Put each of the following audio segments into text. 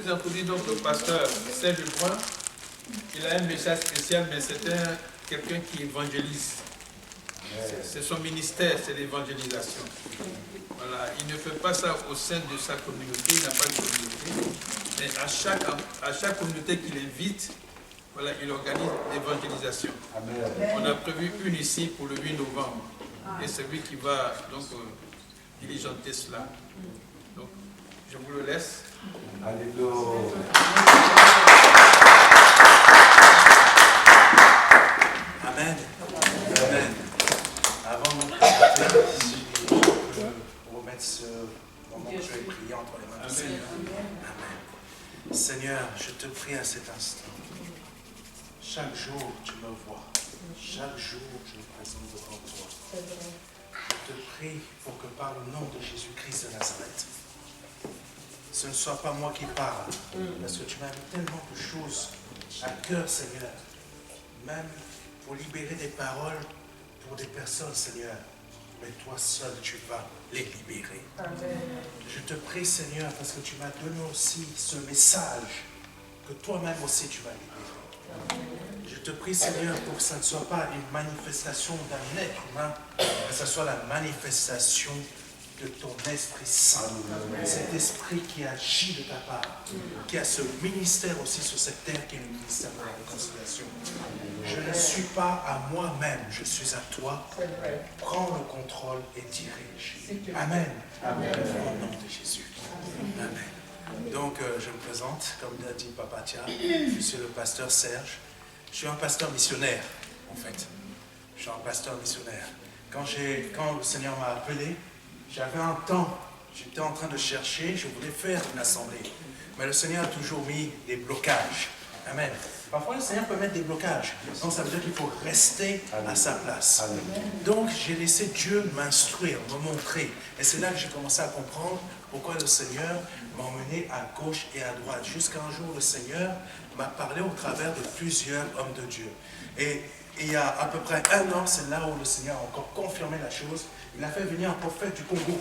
vous introduire donc le pasteur Serge Brun. Il a un message spécial, mais c'est quelqu'un qui évangélise. C'est son ministère, c'est l'évangélisation. Voilà, il ne fait pas ça au sein de sa communauté, il n'a pas de communauté. Mais à chaque communauté qu'il invite, voilà, il organise l'évangélisation. On a prévu une ici pour le 8 novembre. Et c'est lui qui va donc diligenter cela. Donc, je vous le laisse. Alléluia. Amen. Amen. Avant de présenter, si je peux remettre ce moment que je vais prier entre les mains du Seigneur. Amen. Seigneur, je te prie à cet instant. Chaque jour, tu me vois. Chaque jour, je me présente devant toi. Je te prie pour que par le nom de Jésus-Christ de Nazareth, ce ne soit pas moi qui parle, parce que tu m'as mis tellement de choses à cœur, Seigneur, même pour libérer des paroles pour des personnes, Seigneur, mais toi seul, tu vas les libérer. Amen. Je te prie, Seigneur, parce que tu m'as donné aussi ce message, que toi-même aussi tu vas libérer. Amen. Je te prie, Seigneur, pour que ça ne soit pas une manifestation d'un être humain, mais que ce soit la manifestation de ton Esprit Saint. Cet esprit qui agit de ta part, qui a ce ministère aussi sur cette terre qui est le ministère de la réconciliation. Je ne suis pas à moi-même, je suis à toi. Prends le contrôle et dirige. Amen. Amen. Au nom de Jésus. Amen. Donc, je me présente, comme l'a dit Papa Tia, je suis le pasteur Serge. Je suis un pasteur missionnaire, en fait. Je suis un pasteur missionnaire. Quand le Seigneur m'a appelé, j'avais un temps, j'étais en train de chercher, je voulais faire une assemblée. Mais le Seigneur a toujours mis des blocages. Amen. Parfois, le Seigneur peut mettre des blocages. Donc, ça veut dire qu'il faut rester à sa place. Donc, j'ai laissé Dieu m'instruire, me montrer. Et c'est là que j'ai commencé à comprendre pourquoi le Seigneur m'a emmené à gauche et à droite. Jusqu'à un jour, le Seigneur m'a parlé au travers de plusieurs hommes de Dieu. Et il y a à peu près 1 an, c'est là où le Seigneur a encore confirmé la chose. Il a fait venir un prophète du Congo.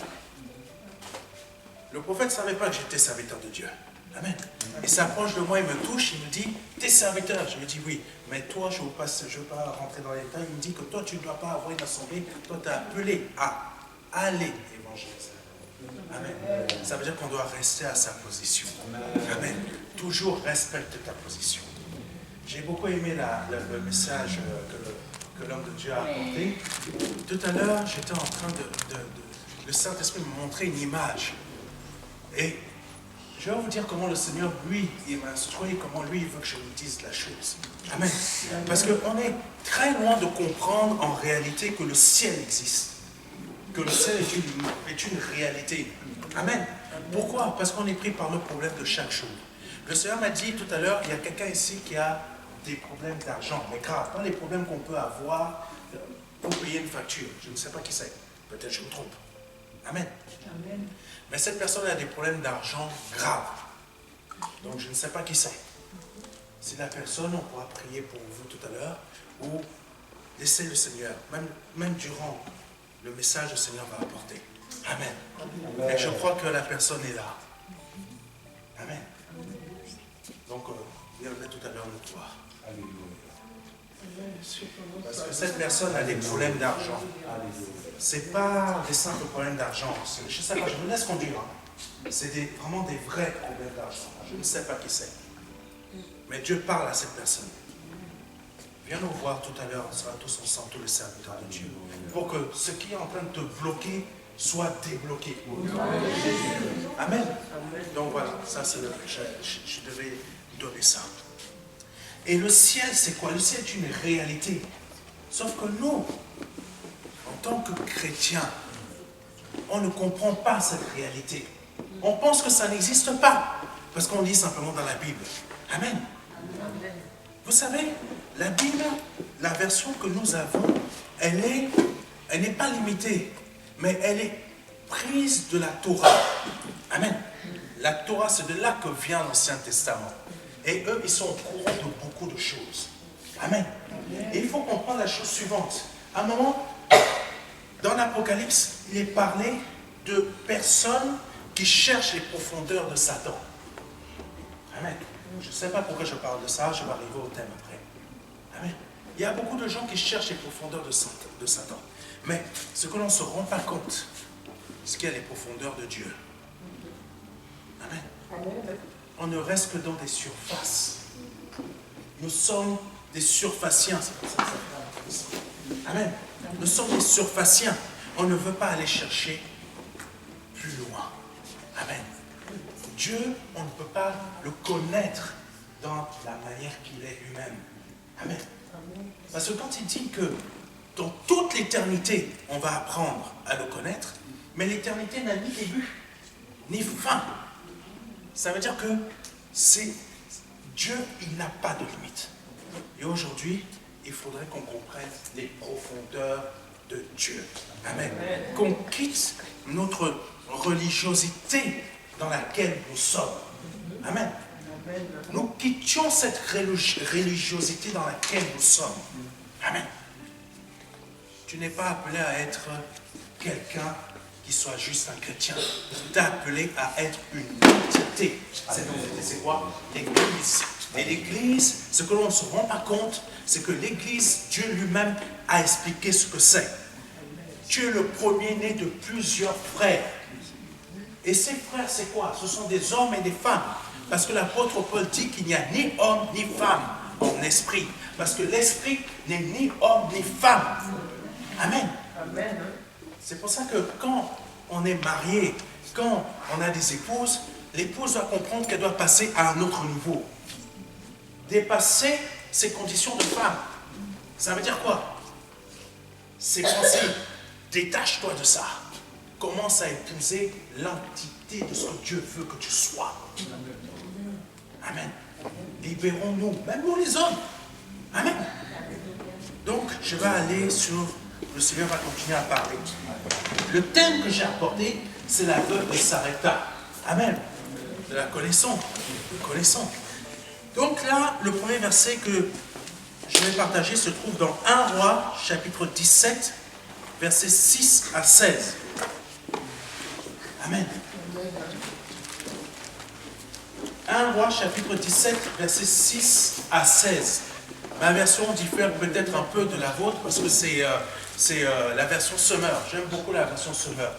Le prophète ne savait pas que j'étais serviteur de Dieu. Amen. Il s'approche de moi, il me touche, il me dit, t'es serviteur. Je lui dis oui, mais toi, je ne veux pas rentrer dans les détails. Il me dit que toi, tu ne dois pas avoir une assemblée. Toi, tu es appelé à aller évangéliser. Amen. Ça veut dire qu'on doit rester à sa position. Amen. Toujours respecte ta position. J'ai beaucoup aimé le message que l'homme de Dieu a apporté. Tout à l'heure, j'étais en train le Saint-Esprit me montrait une image. Et je vais vous dire comment le Seigneur, lui, il m'instruit, comment lui, il veut que je vous dise la chose. Amen. Parce qu'on est très loin de comprendre en réalité que le ciel existe. Que le ciel est une réalité. Amen. Pourquoi? Parce qu'on est pris par le problème de chaque jour. Le Seigneur m'a dit tout à l'heure, il y a quelqu'un ici qui a des problèmes d'argent, mais grave, pas les problèmes qu'on peut avoir pour payer une facture. Je ne sais pas qui c'est. Peut-être je me trompe. Amen. Amen. Mais cette personne a des problèmes d'argent graves. Donc je ne sais pas qui c'est. Si la personne, on pourra prier pour vous tout à l'heure, ou laisser le Seigneur, même durant le message, le Seigneur va apporter. Amen. Amen. Et je crois que la personne est là. Amen. Donc, viendrez tout à l'heure nous voir. Parce que cette personne a des problèmes d'argent. Ce n'est pas des simples problèmes d'argent. Je ne sais pas, je me laisse conduire. Hein. C'est vraiment des vrais problèmes d'argent. Je ne sais pas qui c'est. Mais Dieu parle à cette personne. Viens nous voir tout à l'heure, on sera tous ensemble, tous les serviteurs de Dieu. Pour que ce qui est en train de te bloquer soit débloqué. Amen. Donc voilà, ça c'est je devais donner ça. Et le ciel, c'est quoi? Le ciel est une réalité. Sauf que nous, en tant que chrétiens, on ne comprend pas cette réalité. On pense que ça n'existe pas. Parce qu'on lit simplement dans la Bible. Amen. Vous savez, la Bible, la version que nous avons, elle n'est pas limitée, mais elle est prise de la Torah. Amen. La Torah, c'est de là que vient l'Ancien Testament. Et eux, ils sont au courant de beaucoup de choses. Amen. Et il faut comprendre la chose suivante. À un moment, dans l'Apocalypse, il est parlé de personnes qui cherchent les profondeurs de Satan. Amen. Je ne sais pas pourquoi je parle de ça, je vais arriver au thème après. Amen. Il y a beaucoup de gens qui cherchent les profondeurs de Satan. Mais ce que l'on ne se rend pas compte, c'est qu'il y a les profondeurs de Dieu. Amen. On ne reste que dans des surfaces. Nous sommes des surfaciens. C'est comme ça que ça fait. Amen. Nous sommes des surfaciens. On ne veut pas aller chercher plus loin. Amen. Dieu, on ne peut pas le connaître dans la manière qu'il est lui-même. Amen. Parce que quand il dit que dans toute l'éternité, on va apprendre à le connaître, mais l'éternité n'a ni début, ni fin. Ça veut dire que c'est Dieu, il n'a pas de limite. Et aujourd'hui, il faudrait qu'on comprenne les profondeurs de Dieu. Amen. Qu'on quitte notre religiosité dans laquelle nous sommes. Amen. Nous quittions cette religiosité dans laquelle nous sommes. Amen. Tu n'es pas appelé à être quelqu'un qui soit juste un chrétien. Tu es appelé à être une entité. Cette entité, c'est quoi? L'Église. Et l'Église, ce que l'on ne se rend pas compte, c'est que l'Église, Dieu lui-même a expliqué ce que c'est. Tu es le premier-né de plusieurs frères. Et ces frères, c'est quoi? Ce sont des hommes et des femmes. Parce que l'apôtre Paul dit qu'il n'y a ni homme ni femme en esprit. Parce que l'esprit n'est ni homme ni femme. Amen. C'est pour ça que quand on est marié, quand on a des épouses, l'épouse doit comprendre qu'elle doit passer à un autre niveau. Dépasser ses conditions de femme. Ça veut dire quoi? C'est penser, détache-toi de ça. Commence à épouser l'entité de ce que Dieu veut que tu sois. Amen. Libérons-nous, même nous les hommes. Amen. Donc, je vais aller sur... Le Seigneur va continuer à parler. Le thème que j'ai apporté, c'est la veuve de Sarepta. Amen. De la connaissons. Connaissons. Donc là, le premier verset que je vais partager se trouve dans 1 Roi, chapitre 17, versets 6 à 16. Amen. 1 Roi, chapitre 17, versets 6 à 16. Ma version diffère peut-être un peu de la vôtre parce que c'est la version Semeur. J'aime beaucoup la version Semeur.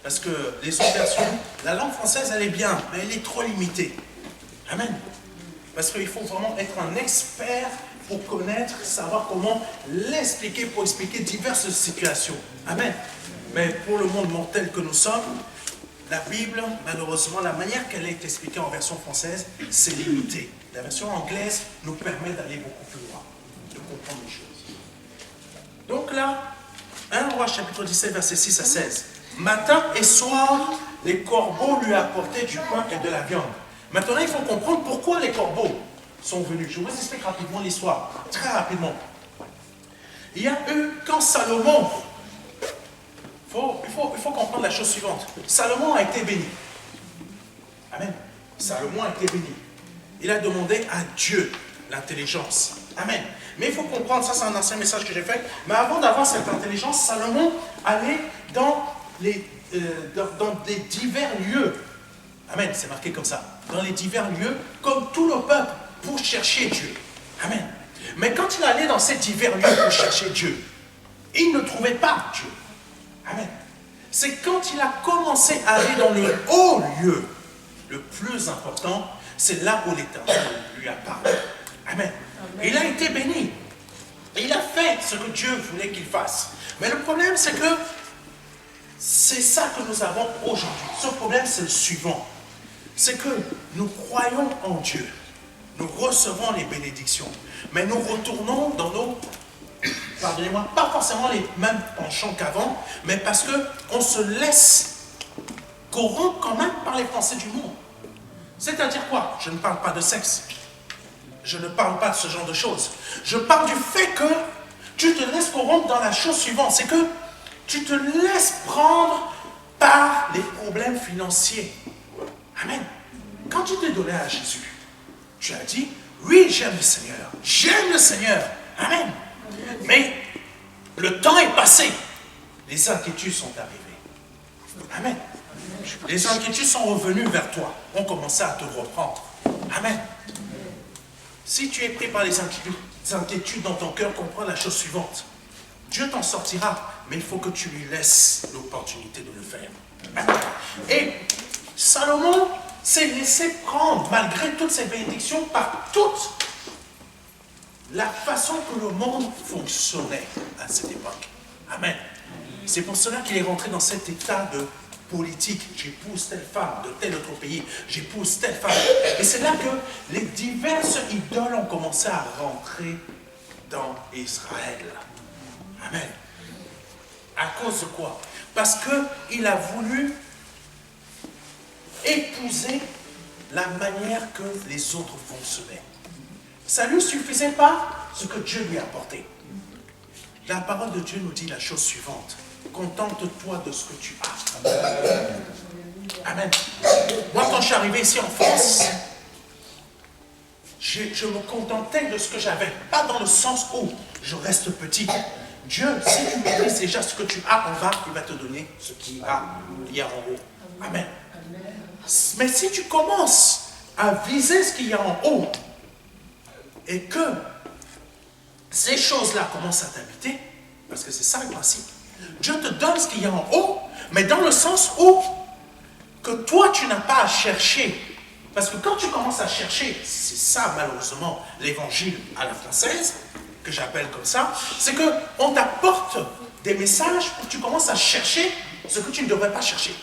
Parce que les autres versions, la langue française, elle est bien, mais elle est trop limitée. Amen. Parce qu'il faut vraiment être un expert pour connaître, savoir comment l'expliquer, pour expliquer diverses situations. Amen. Mais pour le monde mortel que nous sommes, la Bible, malheureusement, la manière qu'elle est expliquée en version française, c'est limité. La version anglaise nous permet d'aller beaucoup plus loin, de comprendre les choses. Donc là, 1 Roi chapitre 17, versets 6 à 16. Matin et soir, les corbeaux lui apportaient du pain et de la viande. Maintenant, il faut comprendre pourquoi les corbeaux sont venus. Je vous explique rapidement l'histoire, très rapidement. Il y a eu, quand Salomon, il faut comprendre la chose suivante. Salomon a été béni. Amen. Salomon a été béni. Il a demandé à Dieu l'intelligence. Amen. Mais il faut comprendre, ça c'est un ancien message que j'ai fait, mais avant d'avoir cette intelligence, Salomon allait dans des divers lieux. Amen, c'est marqué comme ça. Dans les divers lieux, comme tout le peuple, pour chercher Dieu. Amen. Mais quand il allait dans ces divers lieux pour chercher Dieu, il ne trouvait pas Dieu. Amen. C'est quand il a commencé à aller dans le haut lieu, le plus important, c'est là où l'Éternel lui a parlé. Amen. Et il a été béni. Et il a fait ce que Dieu voulait qu'il fasse. Mais le problème, c'est que c'est ça que nous avons aujourd'hui. Ce problème, c'est le suivant. C'est que nous croyons en Dieu. Nous recevons les bénédictions. Mais nous retournons dans nos... Pardonnez-moi, pas forcément les mêmes penchants qu'avant, mais parce qu'on se laisse corrompre quand même par les pensées du monde. C'est-à-dire quoi? Je ne parle pas de sexe. Je ne parle pas de ce genre de choses. Je parle du fait que tu te laisses corrompre dans la chose suivante. C'est que tu te laisses prendre par les problèmes financiers. Amen. Quand tu t'es donné à Jésus, tu as dit, oui, j'aime le Seigneur. J'aime le Seigneur. Amen. Mais le temps est passé. Les inquiétudes sont arrivées. Amen. Les inquiétudes sont revenues vers toi. On commençait à te reprendre. Amen. Si tu es pris par les inquiétudes dans ton cœur, comprends la chose suivante. Dieu t'en sortira, mais il faut que tu lui laisses l'opportunité de le faire. Amen. Et Salomon s'est laissé prendre, malgré toutes ces bénédictions, par toute la façon que le monde fonctionnait à cette époque. Amen. C'est pour cela qu'il est rentré dans cet état de politique. J'épouse telle femme de tel autre pays, j'épouse telle femme. Et c'est là que les diverses idoles ont commencé à rentrer dans Israël. Amen. À cause de quoi? Parce qu'il a voulu épouser la manière que les autres fonctionnaient. Ça ne lui suffisait pas ce que Dieu lui a apporté. La parole de Dieu nous dit la chose suivante. Contente-toi de ce que tu as. Amen. Moi, quand je suis arrivé ici en France, je me contentais de ce que j'avais. Pas dans le sens où je reste petit. Dieu, si tu maîtrises déjà ce que tu as en bas, il va te donner ce qu'il y a en haut. Amen. Mais si tu commences à viser ce qu'il y a en haut, et que ces choses-là commencent à t'habiter, parce que c'est ça le principe, Dieu te donne ce qu'il y a en haut, mais dans le sens où que toi tu n'as pas à chercher. Parce que quand tu commences à chercher, c'est ça malheureusement l'évangile à la française, que j'appelle comme ça, c'est qu'on t'apporte des messages pour que tu commences à chercher ce que tu ne devrais pas chercher.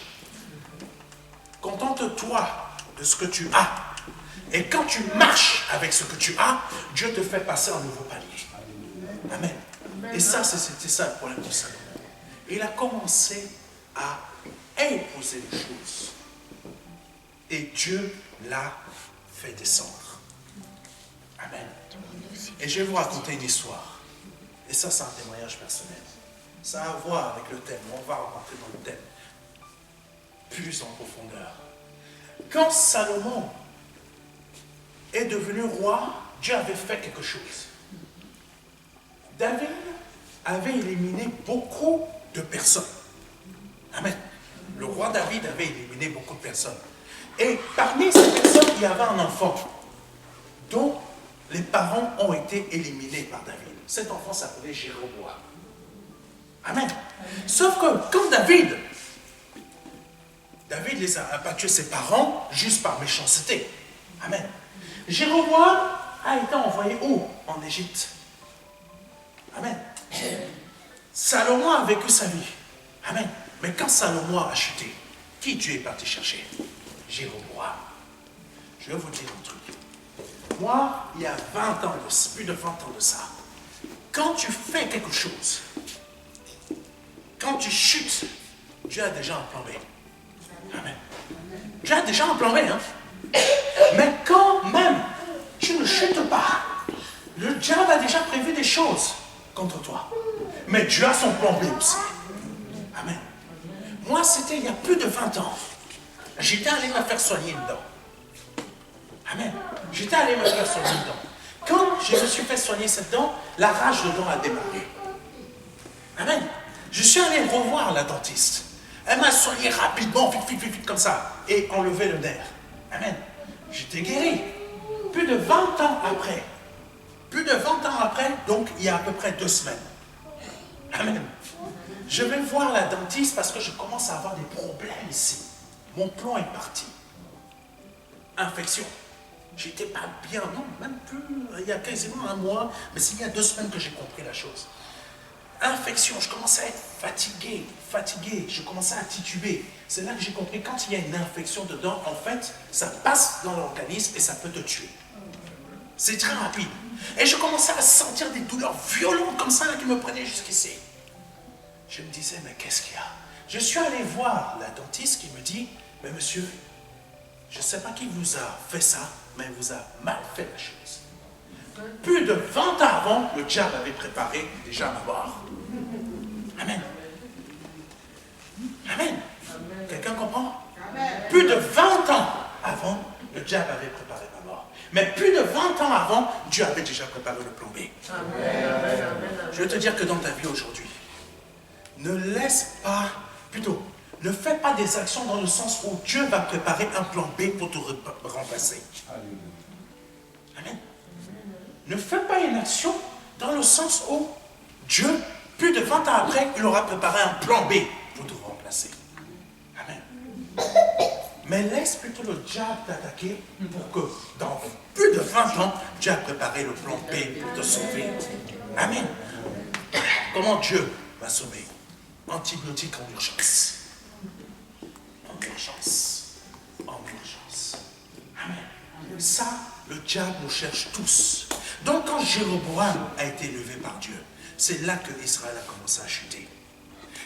Contente-toi de ce que tu as. Et quand tu marches avec ce que tu as, Dieu te fait passer un nouveau palier. Amen. Et ça, c'était ça le problème de Salomon. Il a commencé à imposer les choses. Et Dieu l'a fait descendre. Amen. Et je vais vous raconter une histoire. Et ça, c'est un témoignage personnel. Ça a à voir avec le thème. On va rentrer dans le thème plus en profondeur. Quand Salomon est devenu roi, Dieu avait fait quelque chose. David avait éliminé beaucoup de personnes. Amen. Le roi David avait éliminé beaucoup de personnes. Et parmi ces personnes, il y avait un enfant dont les parents ont été éliminés par David. Cet enfant s'appelait Jéroboam. Amen. Sauf que quand David les a abattus ses parents juste par méchanceté. Amen. Jéroboam a été envoyé où? En Égypte. Amen. Salomon a vécu sa vie. Amen. Mais quand Salomon a chuté, qui Dieu est parti chercher? Jéroboam. Je vais vous dire un truc. Moi, il y a 20 ans, plus de 20 ans de ça, quand tu fais quelque chose, quand tu chutes, Dieu a déjà un plan B. Amen. Dieu a déjà un plan B, hein? Mais quand même, tu ne chutes pas, le diable a déjà prévu des choses contre toi. Mais Dieu a son plan B aussi. Amen. Moi, c'était il y a plus de 20 ans. J'étais allé me faire soigner une dent. Amen. J'étais allé me faire soigner une dent. Quand je me suis fait soigner cette dent, la rage de dent a démarré. Amen. Je suis allé revoir la dentiste. Elle m'a soigné rapidement, vite, comme ça, et enlevé le nerf. Amen. J'étais guéri. Plus de 20 ans après. Plus de 20 ans après, donc il y a à peu près 2 semaines. Amen. Je vais voir la dentiste parce que je commence à avoir des problèmes ici. Mon plan est parti. Infection. J'étais pas bien, non, même plus, il y a quasiment un mois, mais c'est il y a 2 semaines que j'ai compris la chose. Infection, je commençais à être fatigué, je commençais à tituber. C'est là que j'ai compris, quand il y a une infection dedans, en fait, ça passe dans l'organisme et ça peut te tuer. C'est très rapide. Et je commençais à sentir des douleurs violentes comme ça qui me prenaient jusqu'ici. Je me disais, mais qu'est-ce qu'il y a? Je suis allé voir la dentiste qui me dit, mais monsieur, je ne sais pas qui vous a fait ça, mais il vous a mal fait la chose. Plus de 20 ans avant, le diable avait préparé déjà ma mort. Amen. Amen. Quelqu'un comprend? Amen. Plus de 20 ans avant, le diable avait préparé ma mort. Mais plus de 20 ans avant, Dieu avait déjà préparé le plan B. Amen. Je veux te dire que dans ta vie aujourd'hui, ne laisse pas, plutôt, ne fais pas des actions dans le sens où Dieu va préparer un plan B pour te remplacer. Alléluia. Amen. Ne fais pas une action dans le sens où Dieu, plus de 20 ans après, il aura préparé un plan B pour te remplacer. Amen. Mais laisse plutôt le diable t'attaquer pour que dans plus de 20 ans, Dieu a préparé le plan B pour te sauver. Amen. Comment Dieu va sauver? Antibiotiques en urgence. En urgence. En urgence. Amen. Ça, le diable nous cherche tous. Donc quand Jéroboam a été élevé par Dieu, c'est là que Israël a commencé à chuter.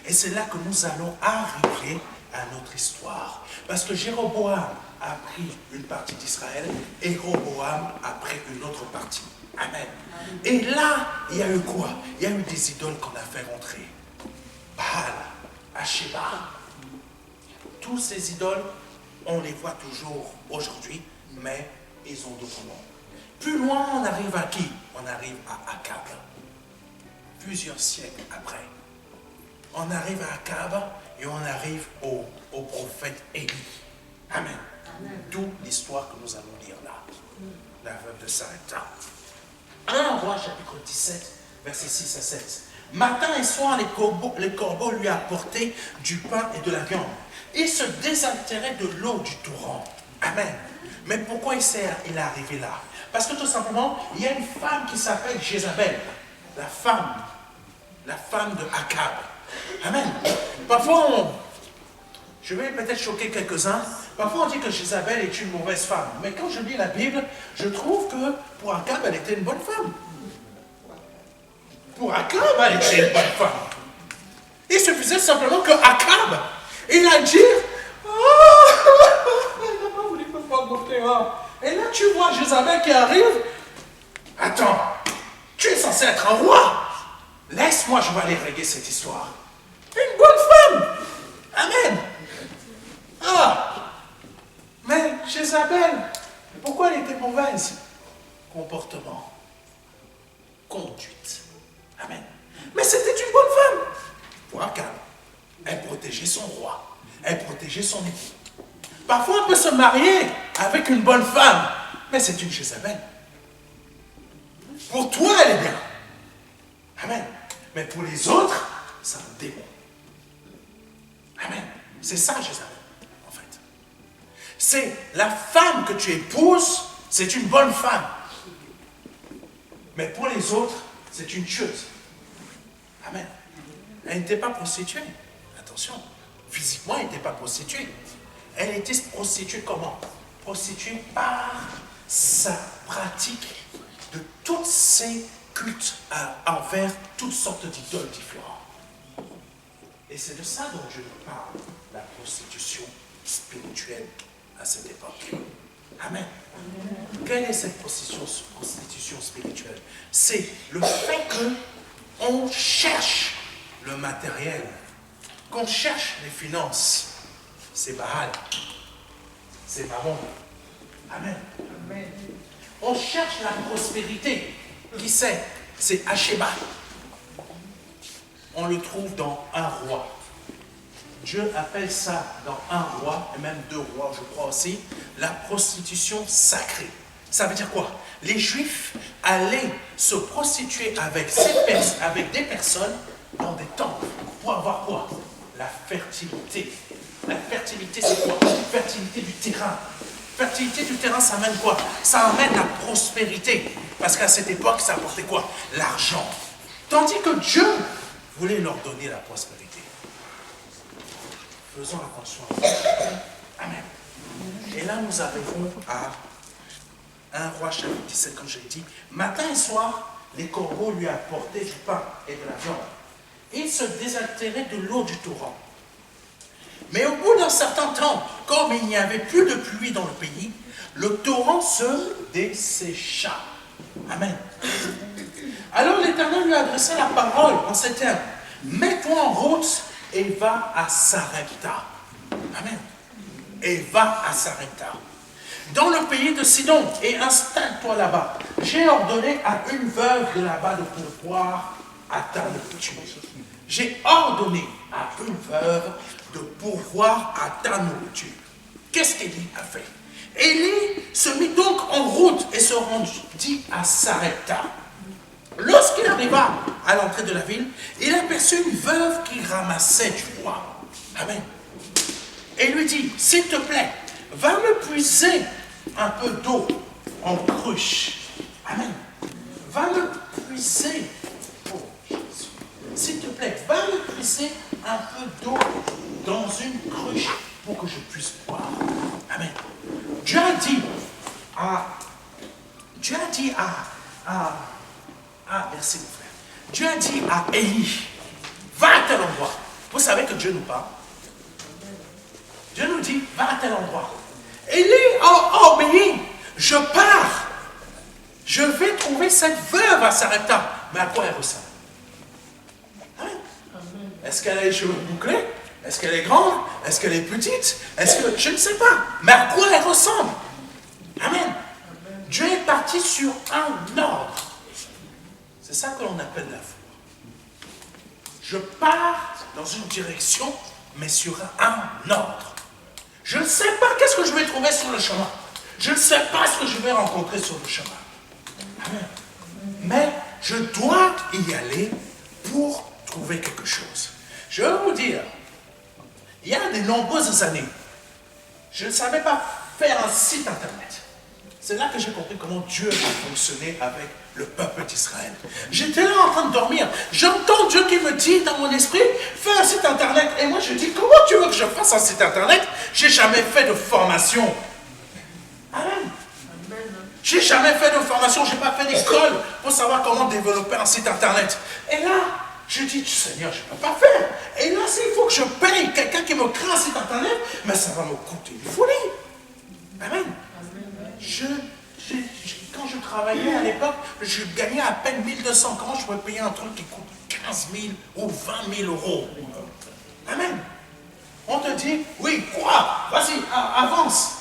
Et c'est là que nous allons arriver à notre histoire. Parce que Jéroboam a pris une partie d'Israël et Roboam a pris une autre partie. Amen. Et là, il y a eu quoi? Il y a eu des idoles qu'on a fait rentrer. Baal, Asheba. Tous ces idoles, on les voit toujours aujourd'hui, mais ils ont d'autres noms. Plus loin, on arrive à qui? On arrive à Akab. Plusieurs siècles après. On arrive à Akab et on arrive au prophète Élie. Amen. D'où l'histoire que nous allons lire là. La veuve de Sarepta. 1 Roi chapitre 17, versets 6 à 7. Matin et soir, les corbeaux lui apportaient du pain et de la viande. Il se désaltérait de l'eau du torrent. Amen. Mais pourquoi il est arrivé là? Parce que tout simplement, il y a une femme qui s'appelle Jézabel. La femme de Akab. Amen. Parfois, je vais peut-être choquer quelques-uns. Parfois, on dit que Jézabel est une mauvaise femme. Mais quand je lis la Bible, je trouve que pour Akab, elle était une bonne femme. Pour Akab, elle était une bonne femme. Il suffisait simplement que Akab, il a dit, il n'a pas voulu me faire monter. Et là, tu vois Jézabel qui arrive. Attends, tu es censé être un roi. Laisse-moi, je vais aller régler cette histoire. Une bonne femme. Amen. Mais Jézabel, pourquoi elle était mauvaise? Comportement, conduite. Amen. Mais c'était une bonne femme. Pour Akab, elle protégeait son roi. Elle protégeait son époux. Parfois, on peut se marier avec une bonne femme, mais c'est une Jézabel. Pour toi, elle est bien. Amen. Mais pour les autres, c'est un démon. Amen. C'est ça, Jézabel, en fait. C'est la femme que tu épouses, c'est une bonne femme. Mais pour les autres, c'est une tueuse. Amen. Elle n'était pas prostituée. Attention. Physiquement, elle n'était pas prostituée. Elle était prostituée comment? Prostituée par sa pratique de toutes ces cultes envers toutes sortes d'idoles différentes. Et c'est de ça dont je nous parle, la prostitution spirituelle à cette époque. Amen. Quelle est cette prostitution spirituelle? C'est le fait qu'on cherche le matériel, qu'on cherche les finances. C'est Baal, c'est Mammon. Amen. On cherche la prospérité. Qui c'est? C'est Asheba. On le trouve dans 1 Roi. Dieu appelle ça dans 1 Roi, et même 2 Rois, je crois aussi, la prostitution sacrée. Ça veut dire quoi? Les Juifs allaient se prostituer avec des personnes dans des temples pour avoir quoi? La fertilité. La fertilité, c'est quoi? La fertilité du terrain. Fertilité du terrain, ça amène quoi? Ça amène la prospérité. Parce qu'à cette époque, ça apportait quoi? L'argent. Tandis que Dieu voulait leur donner la prospérité. Faisons attention à ça. Amen. Et là, nous arrivons à 1 Roi chapitre 17, comme je l'ai dit. Matin et soir, les corbeaux lui apportaient du pain et de la viande. Il se désaltérait de l'eau du torrent. Mais au bout d'un certain temps, comme il n'y avait plus de pluie dans le pays, le torrent se dessécha. Amen. Alors l'Éternel lui adressa la parole en ces termes. Mets-toi en route et va à Sarepta. Amen. Et va à Sarepta, dans le pays de Sidon, et installe-toi là-bas. J'ai ordonné à une veuve de là-bas de pourvoir à ta nourriture. J'ai ordonné à une veuve de pourvoir à ta nourriture. Qu'est-ce qu'Élie a fait? Élie se rendit à Sarepta. Lorsqu'il arriva à l'entrée de la ville, il aperçut une veuve qui ramassait du bois. Amen. Et lui dit, s'il te plaît, va me puiser un peu d'eau en cruche. Amen. Va me puiser. Oh, Jésus. S'il te plaît, va me puiser un peu d'eau dans une cruche pour que je puisse boire. Amen. Dieu a dit merci mon frère. Dieu a dit à Élie, va à tel endroit. Vous savez que Dieu nous parle. Dieu nous dit, va à tel endroit. Élie a obéi. Je pars. Je vais trouver cette veuve à Sarepta. Mais à quoi elle ressemble? Amen. Est-ce qu'elle a les cheveux bouclés? Est-ce qu'elle est grande? Est-ce qu'elle est petite? Est-ce que... Je ne sais pas. Mais à quoi elle ressemble? Amen. Dieu est parti sur un ordre. C'est ça que l'on appelle la foi. Je pars dans une direction, mais sur un ordre. Je ne sais pas qu'est-ce que je vais trouver sur le chemin. Je ne sais pas ce que je vais rencontrer sur le chemin. Amen. Mais je dois y aller pour trouver quelque chose. Je vais vous dire, il y a de nombreuses années, je ne savais pas faire un site internet. C'est là que j'ai compris comment Dieu a fonctionné avec le peuple d'Israël. J'étais là en train de dormir. J'entends Dieu qui me dit dans mon esprit, fais un site internet. Et moi je dis, comment tu veux que je fasse un site internet? J'ai jamais fait de formation. Amen. J'ai jamais fait de formation, j'ai pas fait d'école pour savoir comment développer un site internet. Et là, je dis, Seigneur, je ne peux pas faire. Et là, s'il faut que je paye quelqu'un qui me crée un site internet, mais ça va me coûter une folie. Amen. Quand je travaillais à l'époque, je gagnais à peine 1200. Comment je pourrais payer un truc qui coûte 15 000 ou 20 000 euros? Amen. On te dit, oui, crois, vas-y, avance.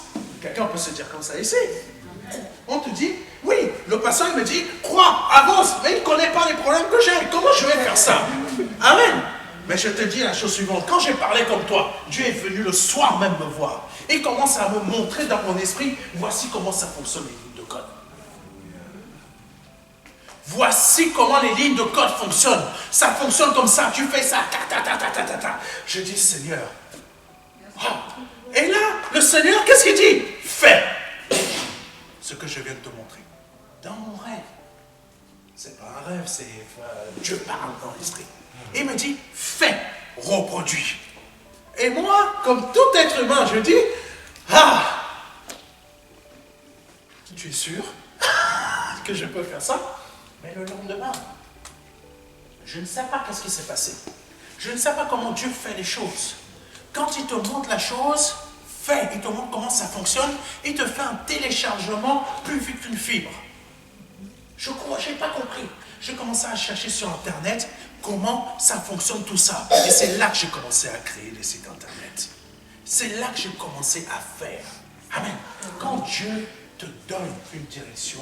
Quelqu'un peut se dire comme ça ici. On te dit, oui, le pasteur il me dit, crois, avance, mais il ne connaît pas les problèmes que j'ai. Comment je vais faire ça? Amen. Mais je te dis la chose suivante, quand j'ai parlé comme toi, Dieu est venu le soir même me voir. Il commence à me montrer dans mon esprit, voici comment ça fonctionne les lignes de code. Voici comment les lignes de code fonctionnent. Ça fonctionne comme ça, tu fais ça, ta. Je dis, Seigneur. Oh. Et là, le Seigneur, qu'est-ce qu'il dit? Fais ce que je viens de te montrer. Dans mon rêve. C'est pas un rêve, c'est Dieu parle dans l'esprit. Il me dit, fais, reproduis. Et moi, comme tout être humain, je dis, tu es sûr que je peux faire ça? Mais le lendemain, je ne sais pas qu'est-ce qui s'est passé. Je ne sais pas comment Dieu fait les choses. Quand il te montre la chose, fais, il te montre comment ça fonctionne, il te fait un téléchargement plus vite qu'une fibre. Je crois, je n'ai pas compris. J'ai commencé à chercher sur Internet comment ça fonctionne tout ça. Et c'est là que j'ai commencé à créer des sites Internet. C'est là que j'ai commencé à faire. Amen. Quand Dieu te donne une direction,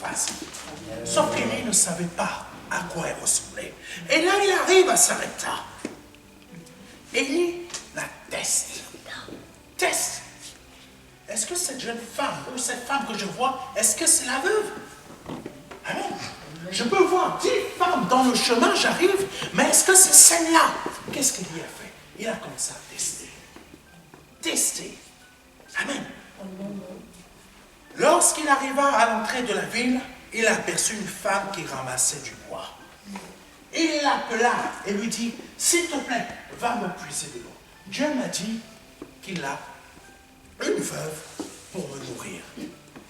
vas-y. Sauf qu'Élie ne savait pas à quoi elle ressemblait. Et là, il arrive à Sarepta. Élie la teste. Teste. Est-ce que cette jeune femme, ou cette femme que je vois, est-ce que c'est la veuve? Amen. Je peux voir 10 femmes dans le chemin, j'arrive, mais est-ce que c'est celle-là? Qu'est-ce qu'il y a fait? Il a commencé à tester. Tester. Amen. Lorsqu'il arriva à l'entrée de la ville, il aperçut une femme qui ramassait du bois. Il l'appela et lui dit, s'il te plaît, va me puiser de l'eau. Dieu m'a dit qu'il a une veuve pour me nourrir.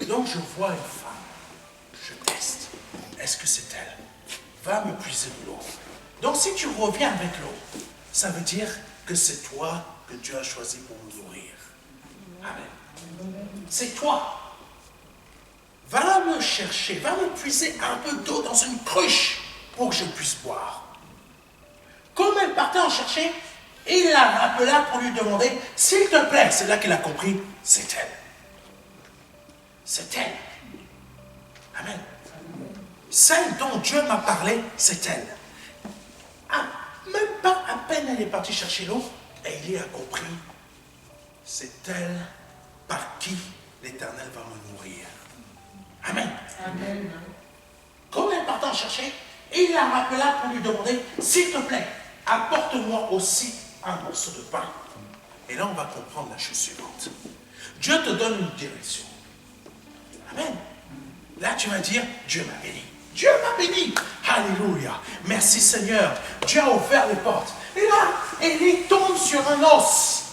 Donc je vois une femme, je teste. Est-ce que c'est elle? Va me puiser de l'eau. Donc si tu reviens avec l'eau, ça veut dire que c'est toi que Dieu a choisi pour me nourrir. Amen. C'est toi. Va me chercher, va me puiser un peu d'eau dans une cruche pour que je puisse boire. Comme elle partait en chercher, il la rappela pour lui demander, s'il te plaît, c'est là qu'il a compris, c'est elle. C'est elle. Amen. Celle dont Dieu m'a parlé, c'est elle. Ah, même pas à peine elle est partie chercher l'eau, et il a compris, c'est elle par qui l'Éternel va me nourrir. Amen. Amen. Comme il est parti en chercher, il la rappela pour lui demander, s'il te plaît, apporte-moi aussi un morceau de pain. Et là, on va comprendre la chose suivante. Dieu te donne une direction. Amen. Là, tu vas dire, Dieu m'a béni. Dieu m'a béni. Alléluia. Merci Seigneur. Dieu a ouvert les portes. Et là, Élie tombe sur un os.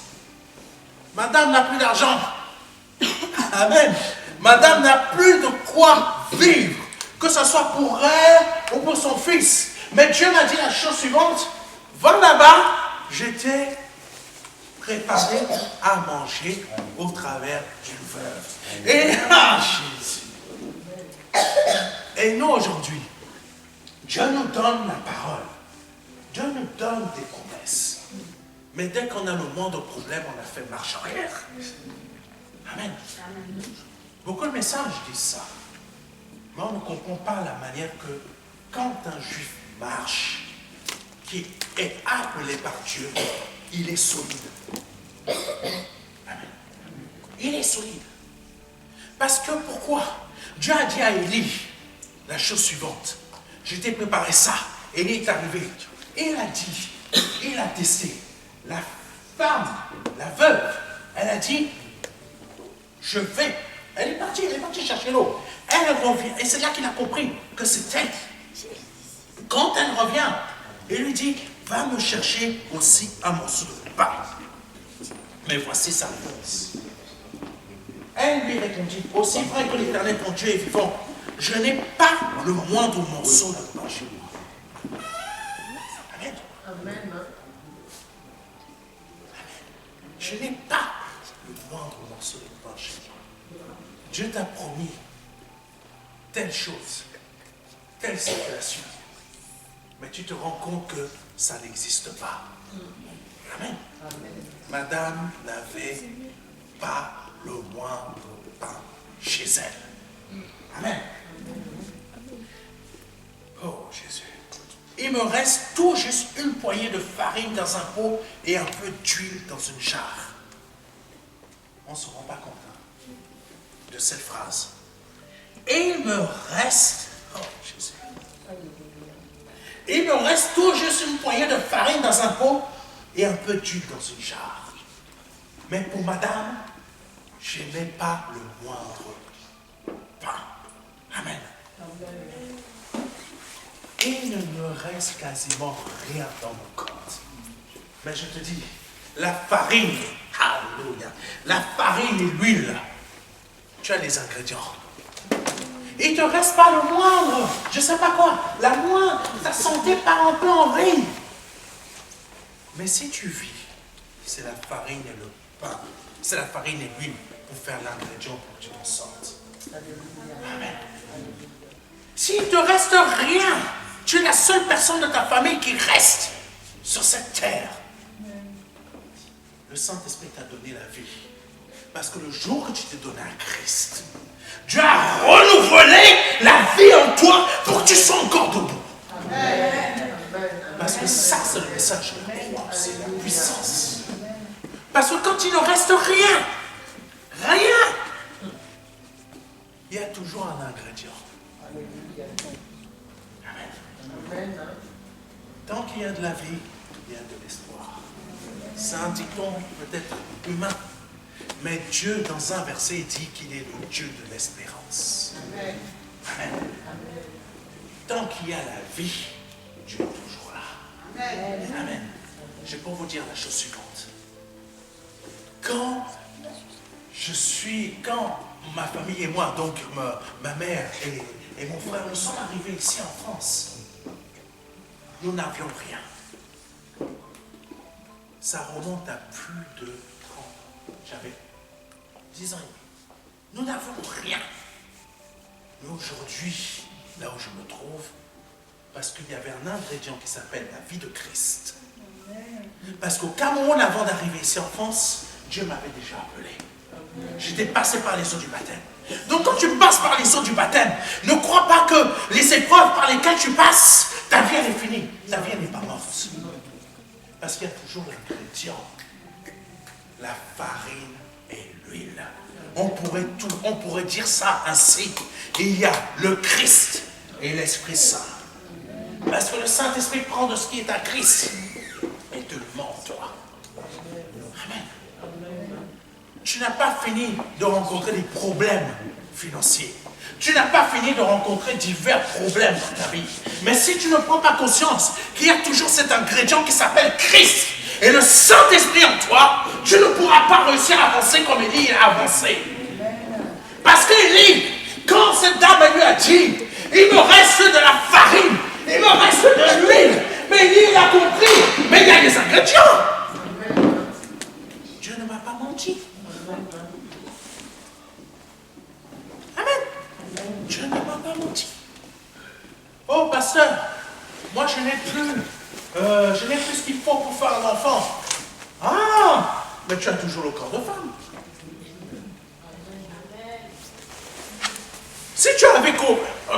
Madame n'a plus d'argent. Amen. Madame n'a plus de quoi vivre. Que ce soit pour elle ou pour son fils. Mais Dieu m'a dit la chose suivante. Va là-bas. J'étais préparé à manger au travers d'une veuve. Et Jésus. Et nous aujourd'hui, Dieu nous donne la parole. Dieu nous donne des promesses. Mais dès qu'on a le moindre problème, on a fait marche arrière. Amen. Beaucoup de messages disent ça. Mais on ne comprend pas la manière que quand un juif marche, qui est appelé par Dieu, il est solide. Amen. Il est solide. Parce que pourquoi? Dieu a dit à Élie la chose suivante. Je t'ai préparé ça. Élie est arrivé. Et il a dit, il a testé. La femme, la veuve, elle a dit, je vais. Elle est partie chercher l'eau. Elle revient. Et c'est là qu'il a compris que c'était. Quand elle revient, il lui dit, va me chercher aussi un morceau de pain. Mais voici sa réponse. Elle lui répondit, aussi vrai que l'Éternel ton Dieu est vivant, je n'ai pas le moindre morceau de pain chez moi. Amen. Amen. Je n'ai pas le moindre morceau de pain chez moi. Dieu t'a promis telle chose, telle situation. Mais tu te rends compte que ça n'existe pas. Amen. Madame n'avait pas le moindre pain chez elle. Amen. Oh Jésus. Il me reste tout juste une poignée de farine dans un pot et un peu d'huile dans une jarre. On ne se rend pas compte de cette phrase. Et il me reste, oh Jésus. Il me reste tout juste une poignée de farine dans un pot et un peu d'huile dans une jarre. Mais pour madame, je n'ai pas le moindre pain. Amen. Il ne me reste quasiment rien dans mon compte. Mais je te dis, la farine, alléluia, la farine et l'huile, tu as les ingrédients. Il ne te reste pas le moindre, je ne sais pas quoi, la moindre, ta santé part un peu en vrille. Mais si tu vis, c'est la farine et le pain, c'est la farine et l'huile pour faire l'ingrédient pour que tu t'en sortes. Amen. S'il ne te reste rien, tu es la seule personne de ta famille qui reste sur cette terre. Le Saint-Esprit t'a donné la vie. Parce que le jour que tu t'es donné à Christ, Dieu a renouvelé la vie en toi pour que tu sois encore debout. Amen. Parce que ça, c'est le message de la croix, c'est la puissance. Parce que quand il ne reste rien, il y a toujours un ingrédient. Amen. Tant qu'il y a de la vie, il y a de l'espoir. C'est un dicton peut-être humain. Mais Dieu, dans un verset, dit qu'il est le Dieu de l'espérance. Amen. Amen. Tant qu'il y a la vie, Dieu est toujours là. Amen. Amen. Je vais vous dire la chose suivante. Quand ma famille et moi, donc ma mère et mon frère, nous sommes arrivés ici en France, nous n'avions rien. Ça remonte à plus de 30 ans. J'avais 10 ans et demi. Nous n'avons rien. Mais aujourd'hui, là où je me trouve, parce qu'il y avait un ingrédient qui s'appelle la vie de Christ. Parce qu'au Cameroun, avant d'arriver ici en France, Dieu m'avait déjà appelé. J'étais passé par les eaux du baptême. Donc quand tu passes par les eaux du baptême, ne crois pas que les épreuves par lesquelles tu passes, ta vie elle est finie. Ta vie elle n'est pas morte. Parce qu'il y a toujours l'ingrédient, la farine et l'huile. on pourrait dire ça ainsi. Il y a le Christ et l'Esprit Saint. Parce que le Saint-Esprit prend de ce qui est à Christ et te le met en toi. Amen. Tu n'as pas fini de rencontrer des problèmes financiers. Tu n'as pas fini de rencontrer divers problèmes dans ta vie. Mais si tu ne prends pas conscience qu'il y a toujours cet ingrédient qui s'appelle Christ et le Saint-Esprit en toi, tu ne pourras pas réussir à avancer comme Élie a avancé. Parce qu'Élie, quand cette dame lui a dit, il me reste de la farine, il me reste de l'huile, mais Élie a compris, mais il y a des ingrédients. Dieu ne m'a pas menti. Amen. Dieu ne m'a pas menti. Oh, pasteur, moi je n'ai plus ce qu'il faut pour faire un enfant. Ah, mais tu as toujours le corps de femme.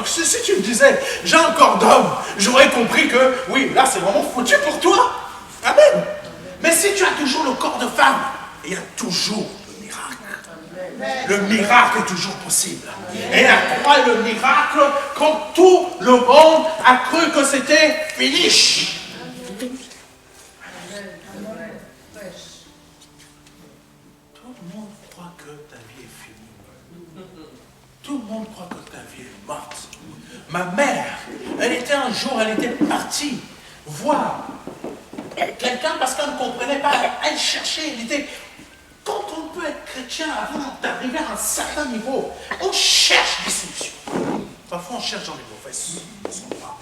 Si tu me disais, j'ai un corps d'homme, j'aurais compris que, oui, là c'est vraiment foutu pour toi. Amen. Mais si tu as toujours le corps de femme, il y a toujours le miracle. Le miracle est toujours possible. Et la croix est le miracle quand tout le monde a cru que c'était fini. Tout le monde croit que ta vie est finie. Tout le monde croit que ta vie est morte. Ma mère, elle était partie voir quelqu'un parce qu'elle ne comprenait pas. Elle cherchait, elle était... Quand on peut être chrétien avant d'arriver à un certain niveau, on cherche des solutions. Parfois on cherche dans les mauvaises endroits.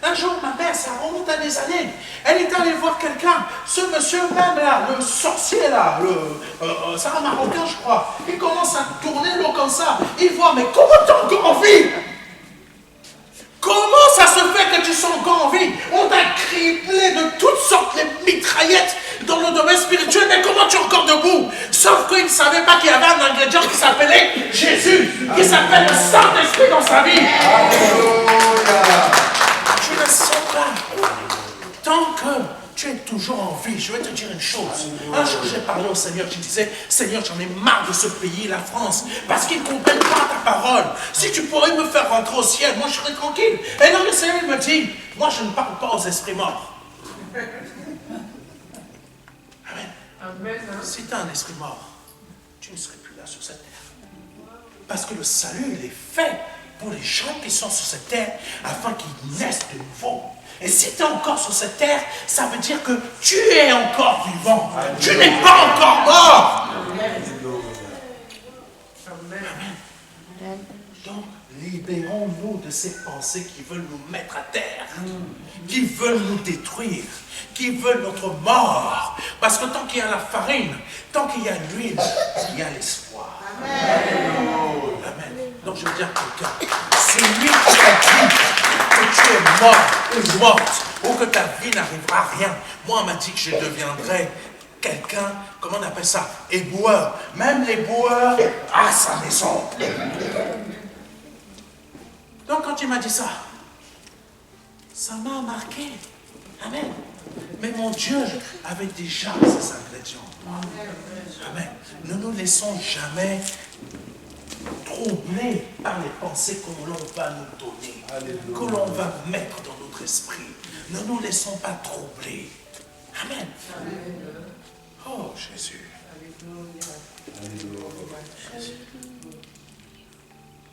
Un jour, ma mère, ça remonte à des années, elle est allée voir quelqu'un, ce monsieur même là, le sorcier là, c'est un Marocain je crois, il commence à tourner l'eau comme ça, il voit, mais comment t'es encore en vie? Comment ça se fait que tu sois encore en vie? On t'a criblé de toutes sortes de mitraillettes dans le domaine spirituel, mais comment tu es encore debout? Sauf qu'il ne savait pas qu'il y avait un ingrédient qui s'appelait Jésus, qui s'appelle le Saint-Esprit dans sa vie. Tu ne sens pas. Tant que tu es toujours en vie, je vais te dire une chose. Un jour, j'ai parlé au Seigneur, je disais, Seigneur, j'en ai marre de ce pays, la France, parce qu'ils ne comprennent pas ta parole. Si tu pourrais me faire rentrer au ciel, moi je serais tranquille. Et là, le Seigneur me dit, moi je ne parle pas aux esprits morts. Amen. Si tu as un esprit mort, tu ne serais plus là sur cette terre. Parce que le salut, il est fait pour les gens qui sont sur cette terre, afin qu'ils naissent de nouveau. Et si tu es encore sur cette terre, ça veut dire que tu es encore vivant. Amen. Tu n'es pas encore mort. Amen. Amen. Donc, libérons-nous de ces pensées qui veulent nous mettre à terre, qui veulent nous détruire, qui veulent notre mort. Parce que tant qu'il y a la farine, tant qu'il y a l'huile, il y a l'espoir. Amen. Amen. Donc je veux dire à quelqu'un, celui qui a dit que tu es mort ou morte, ou que ta vie n'arrivera à rien, moi on m'a dit que je deviendrai quelqu'un, comment on appelle ça, éboueur. Même l'éboueur a sa maison. Donc quand il m'a dit ça, ça m'a marqué. Amen. Mais mon Dieu avait déjà ces ingrédients. Amen. Ne nous laissons jamais troubler par les pensées que l'on va nous donner, que l'on va mettre dans notre esprit. Ne nous laissons pas troubler. Amen. Oh Jésus.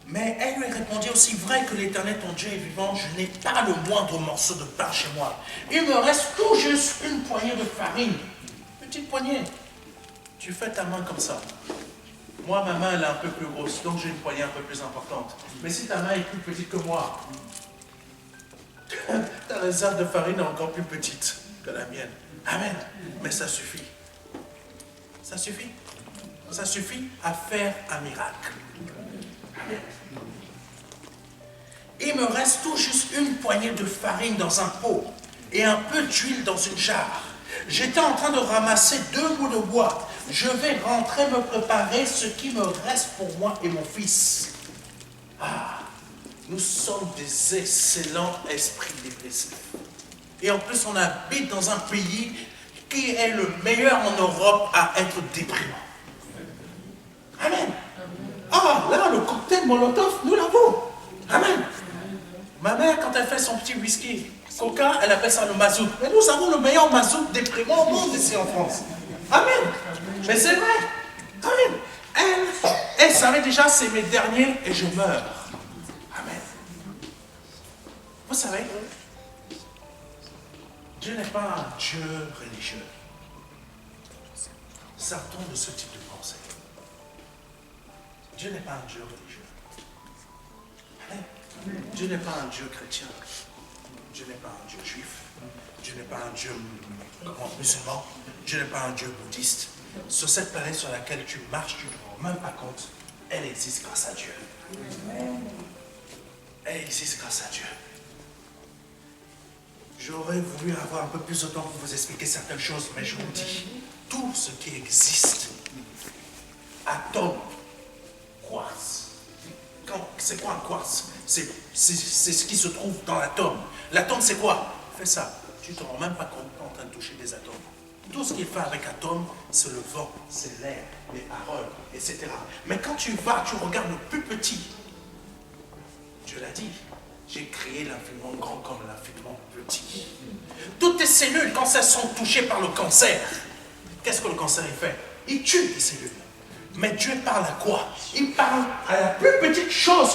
Mais elle lui répondit aussi, vrai que l'Éternel ton Dieu est vivant, je n'ai pas le moindre morceau de pain chez moi. Il me reste tout juste une poignée de farine. Petite poignée. Tu fais ta main comme ça. Moi, ma main, elle est un peu plus grosse, donc j'ai une poignée un peu plus importante. Mais si ta main est plus petite que moi, ta réserve de farine est encore plus petite que la mienne. Amen. Mais ça suffit. Ça suffit. Ça suffit à faire un miracle. Amen. Il me reste tout juste une poignée de farine dans un pot et un peu d'huile dans une jarre. J'étais en train de ramasser 2 bouts de bois. Je vais rentrer me préparer ce qui me reste pour moi et mon fils. Ah, nous sommes des excellents esprits dépressifs. Et en plus, on habite dans un pays qui est le meilleur en Europe à être déprimant. Amen. Non, là, le cocktail Molotov, nous l'avons. Amen. Ma mère, quand elle fait son petit whisky, coca, elle appelle ça le mazout. Mais nous avons le meilleur mazout déprimant au monde ici en France. Amen. Mais c'est vrai. Amen. Elle savait déjà, c'est mes derniers et je meurs. Amen. Vous savez, Dieu n'est pas un Dieu religieux. Sortons de ce type de pensée. Dieu n'est pas un Dieu religieux. Amen. Dieu n'est pas un Dieu chrétien. Dieu n'est pas un Dieu juif. Dieu n'est pas un Dieu musulman. Dieu n'est pas un Dieu bouddhiste. Sur cette planète sur laquelle tu marches, tu ne te rends même pas compte. Elle existe grâce à Dieu. Elle existe grâce à Dieu. J'aurais voulu avoir un peu plus de temps pour vous expliquer certaines choses, mais je vous dis, tout ce qui existe, atome, quartz. C'est quoi un quartz? C'est ce qui se trouve dans l'atome. L'atome, c'est quoi? Fais ça. Tu ne te rends même pas compte en train de toucher des atomes. Tout ce qui est fait avec atome, c'est le vent, c'est l'air, les paroles, etc. Mais quand tu vas, tu regardes le plus petit. Dieu l'a dit. J'ai créé l'infiniment grand comme l'infiniment petit. Toutes tes cellules, quand elles sont touchées par le cancer, qu'est-ce que le cancer fait? Il tue tes cellules. Mais Dieu parle à quoi? Il parle à la plus petite chose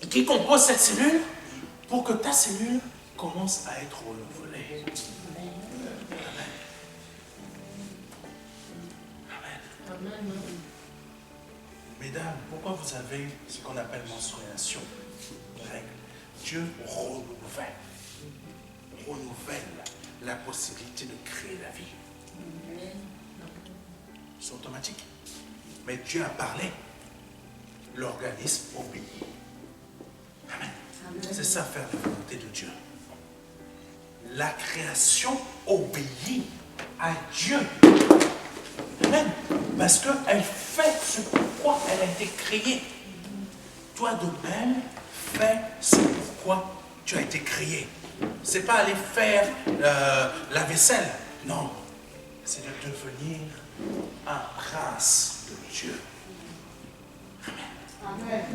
qui compose cette cellule pour que ta cellule commence à être renouvelée. Amen. Amen. Mesdames, pourquoi vous avez ce qu'on appelle menstruation, règle? Dieu renouvelle la possibilité de créer la vie. C'est automatique. Mais Dieu a parlé, l'organisme obéit. Amen. C'est ça, faire la volonté de Dieu. La création obéit à Dieu. Amen. Parce qu'elle fait ce pourquoi elle a été créée. Toi de même, fais ce pourquoi tu as été créé. C'est pas aller faire la vaisselle. Non. C'est de devenir un prince de Dieu. Amen. Amen.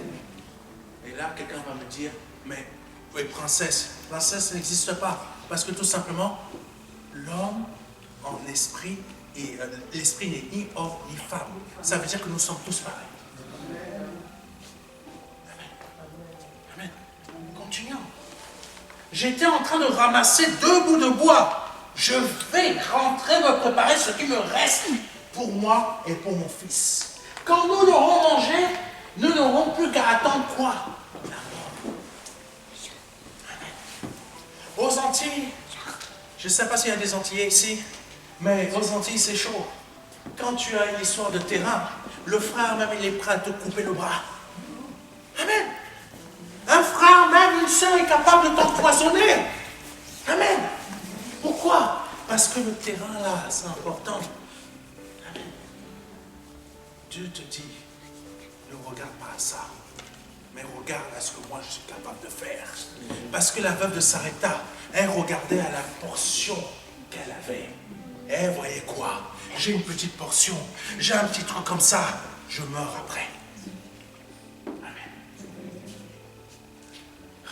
Et là, quelqu'un va me dire, mais oui, princesse n'existe pas. Parce que tout simplement, l'homme en esprit, et l'esprit n'est ni homme ni femme. Ça veut dire que nous sommes tous pareils. Amen. Amen. Continuons. J'étais en train de ramasser 2 bouts de bois. Je vais rentrer me préparer ce qui me reste pour moi et pour mon fils. Quand nous l'aurons mangé, nous n'aurons plus qu'à attendre quoi? Aux Antilles, je ne sais pas s'il y a des Antillais ici, mais aux Antilles, c'est chaud. Quand tu as une histoire de terrain, le frère même, il est prêt à te couper le bras. Amen. Un frère, même une soeur est capable de t'empoisonner. Amen. Pourquoi? Parce que le terrain, là, c'est important. Amen. Dieu te dit, ne regarde pas à ça, mais regarde à ce que moi, je suis capable de faire. Parce que la veuve de Sarepta, elle regardait à la portion qu'elle avait. Et elle voyait quoi? J'ai une petite portion, j'ai un petit truc comme ça, je meurs après. Amen.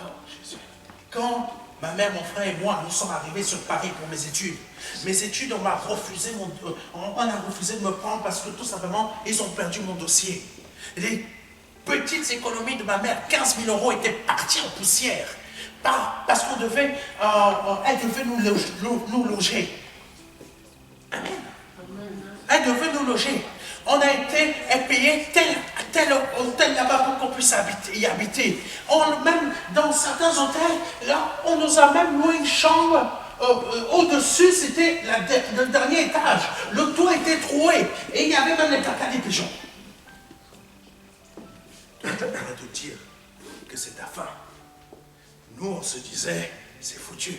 Oh, Jésus. Quand ma mère, mon frère et moi, nous sommes arrivés sur Paris pour mes études, on a refusé de me prendre parce que tout simplement, ils ont perdu mon dossier. Les petites économies de ma mère, 15 000 € étaient partis en poussière. Parce qu'on devait, elle devait nous loger. Amen. Elle devait nous loger. On a été payé tel hôtel là-bas pour qu'on puisse y habiter. Même dans certains hôtels, là, on nous a même loué une chambre. Au-dessus, c'était le dernier étage. Le toit était troué. Et il y avait même les caca des pigeons. Toi, tu pourrais te dire que c'est ta fin. Nous, on se disait, c'est foutu.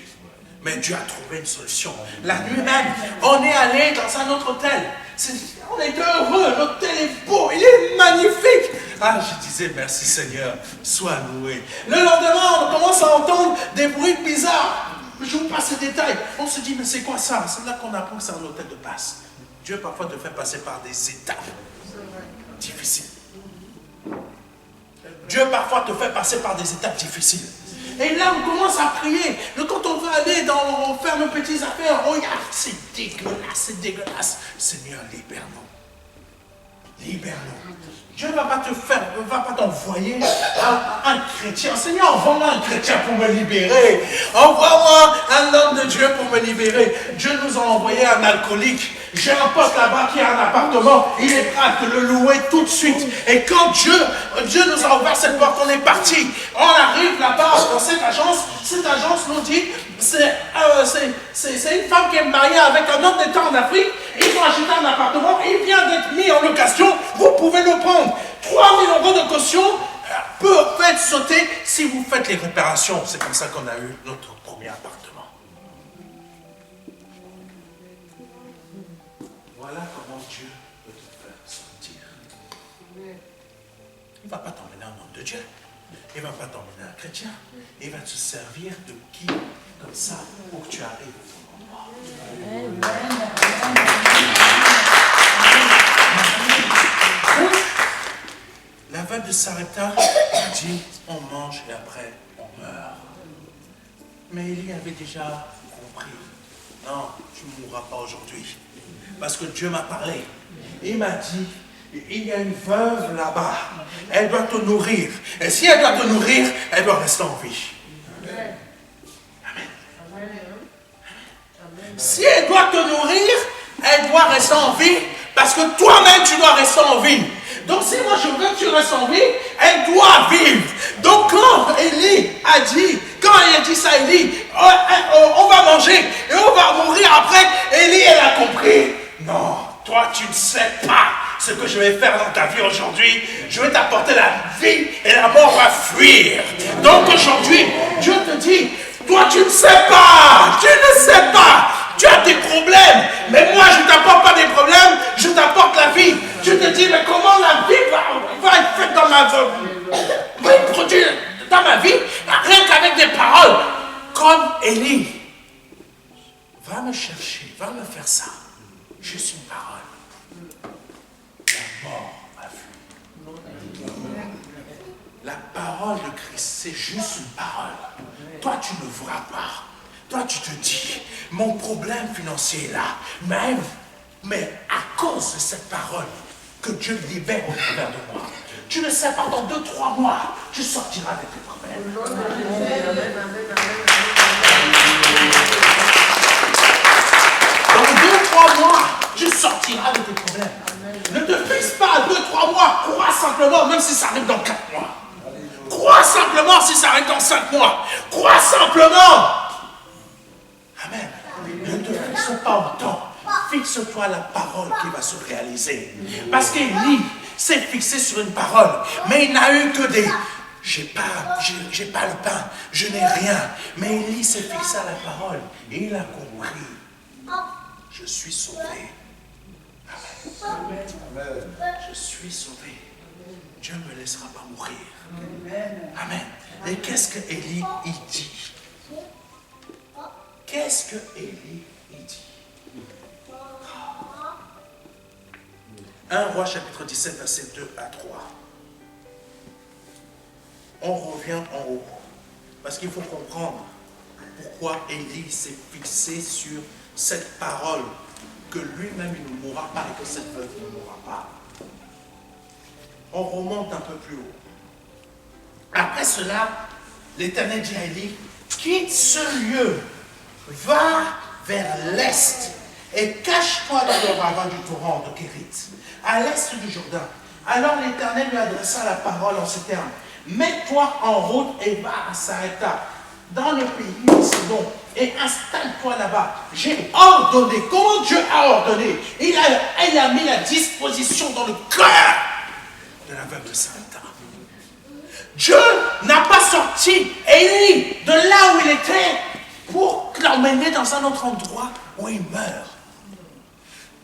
Mais Dieu a trouvé une solution. La nuit même, on est allé dans un autre hôtel. On était heureux, l'hôtel est beau, il est magnifique. Ah, je disais, merci Seigneur, sois loué. Le lendemain, on commence à entendre des bruits bizarres. Je vous passe les détails. On se dit, mais c'est quoi ça? C'est là qu'on apprend que c'est un hôtel de passe. Dieu parfois te fait passer par des étapes. difficiles. Dieu parfois te fait passer par des étapes difficiles. Et là, on commence à prier. Quand on va aller faire nos petites affaires, regarde, c'est dégueulasse, c'est dégueulasse. Seigneur, libère-nous. Libère-nous. Dieu ne va pas t'envoyer un chrétien. Seigneur, envoie-moi un chrétien pour me libérer. Envoie-moi un homme de Dieu pour me libérer. Dieu nous a envoyé un alcoolique. J'ai un pote là-bas qui a un appartement. Il est prêt à te le louer tout de suite. Et quand Dieu nous a ouvert cette porte, on est parti. On arrive là-bas dans cette agence. Cette agence nous dit, c'est une femme qui est mariée avec un homme d'État en Afrique. Ils ont acheté un appartement. Il vient d'être mis en location. Vous pouvez le prendre. 3 000 € de caution peut être sauter si vous faites les réparations. C'est comme ça qu'on a eu notre premier appartement. Voilà comment Dieu peut te faire sortir. Il ne va pas t'emmener un homme de Dieu. Il ne va pas t'emmener un chrétien. Il va te servir de qui comme ça pour que tu arrives au bon endroit. La veuve de Sarepta dit on mange et après on meurt. Mais Élie avait déjà compris. Non, tu ne mourras pas aujourd'hui. Parce que Dieu m'a parlé. Il m'a dit, il y a une veuve là-bas. Elle doit te nourrir. Et si elle doit te nourrir, elle doit rester en vie. Amen. Si elle doit te nourrir, elle doit rester en vie. Parce que toi-même, tu dois rester en vie. Donc si moi je veux que tu restes en vie, elle doit vivre. Donc quand Élie a dit, ça à Élie, on va manger et on va mourir après, Élie elle a compris. Non, toi tu ne sais pas ce que je vais faire dans ta vie aujourd'hui. Je vais t'apporter la vie et la mort va fuir. Donc aujourd'hui, Dieu te dit, toi tu ne sais pas, tu as des problèmes, mais moi je ne t'apporte pas des problèmes, je t'apporte la vie. Je te dis, mais comment la vie va être faite dans ma vie, va être produite dans ma vie, rien qu'avec des paroles. Comme Élie, va me chercher, va me faire ça. Juste une parole. La mort a fui. La parole de Christ, c'est juste une parole. Toi, tu ne vois pas. Toi, tu te dis, mon problème financier est là. Mais à cause de cette parole que Dieu libère au travers de moi, tu ne sais pas, dans 2-3 mois, tu sortiras de tes problèmes. Dans 2-3 mois, tu sortiras de tes problèmes. Ne te fixe pas à 2-3 mois, crois simplement, même si ça arrive dans 4 mois. Crois simplement si ça arrive dans 5 mois. Crois simplement. Amen. Ne te fixe pas au temps. Fixe-toi la parole qui va se réaliser. Parce qu'Élie s'est fixé sur une parole, mais il n'a eu que des... J'ai pas le pain, je n'ai rien. Mais Élie s'est fixé à la parole et il a compris. Je suis sauvé. Amen. Je suis sauvé. Dieu ne me laissera pas mourir. Amen. Et qu'est-ce que Élie il dit? Qu'est-ce que Élie il dit? 1 Roi chapitre 17, versets 2 à 3. On revient en haut. Parce qu'il faut comprendre pourquoi Élie s'est fixé sur cette parole que lui-même il ne mourra pas et que cette veuve ne mourra pas. On remonte un peu plus haut. Après cela, l'Éternel dit à Élie, quitte ce lieu, va vers l'est et cache-toi dans le ravin du torrent de Kérit, à l'est du Jourdain. Alors l'Éternel lui adressa la parole en ces termes. Mets-toi en route et va à Sarepta, dans le pays de Sidon, et installe-toi là-bas. J'ai ordonné. Comment Dieu a ordonné? Il a mis la disposition dans le cœur de la veuve de Sarepta. Dieu n'a pas sorti Élie de là où il était pour l'emmener dans un autre endroit où il meurt.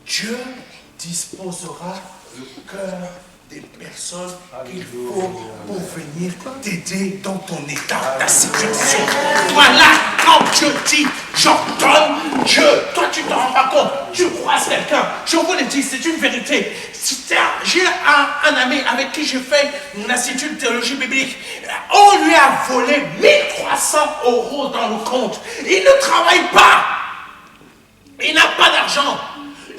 Dieu disposera le cœur des personnes qu'il faut pour venir t'aider dans ton état, ta situation. Voilà quand Dieu dit, j'ordonne Dieu. Toi, tu t'en rends pas compte. Tu croises quelqu'un. Je vous le dis, c'est une vérité. J'ai un ami avec qui j'ai fait l'Institut de théologie biblique. On lui a volé 1300 € dans le compte. Il ne travaille pas. Il n'a pas d'argent.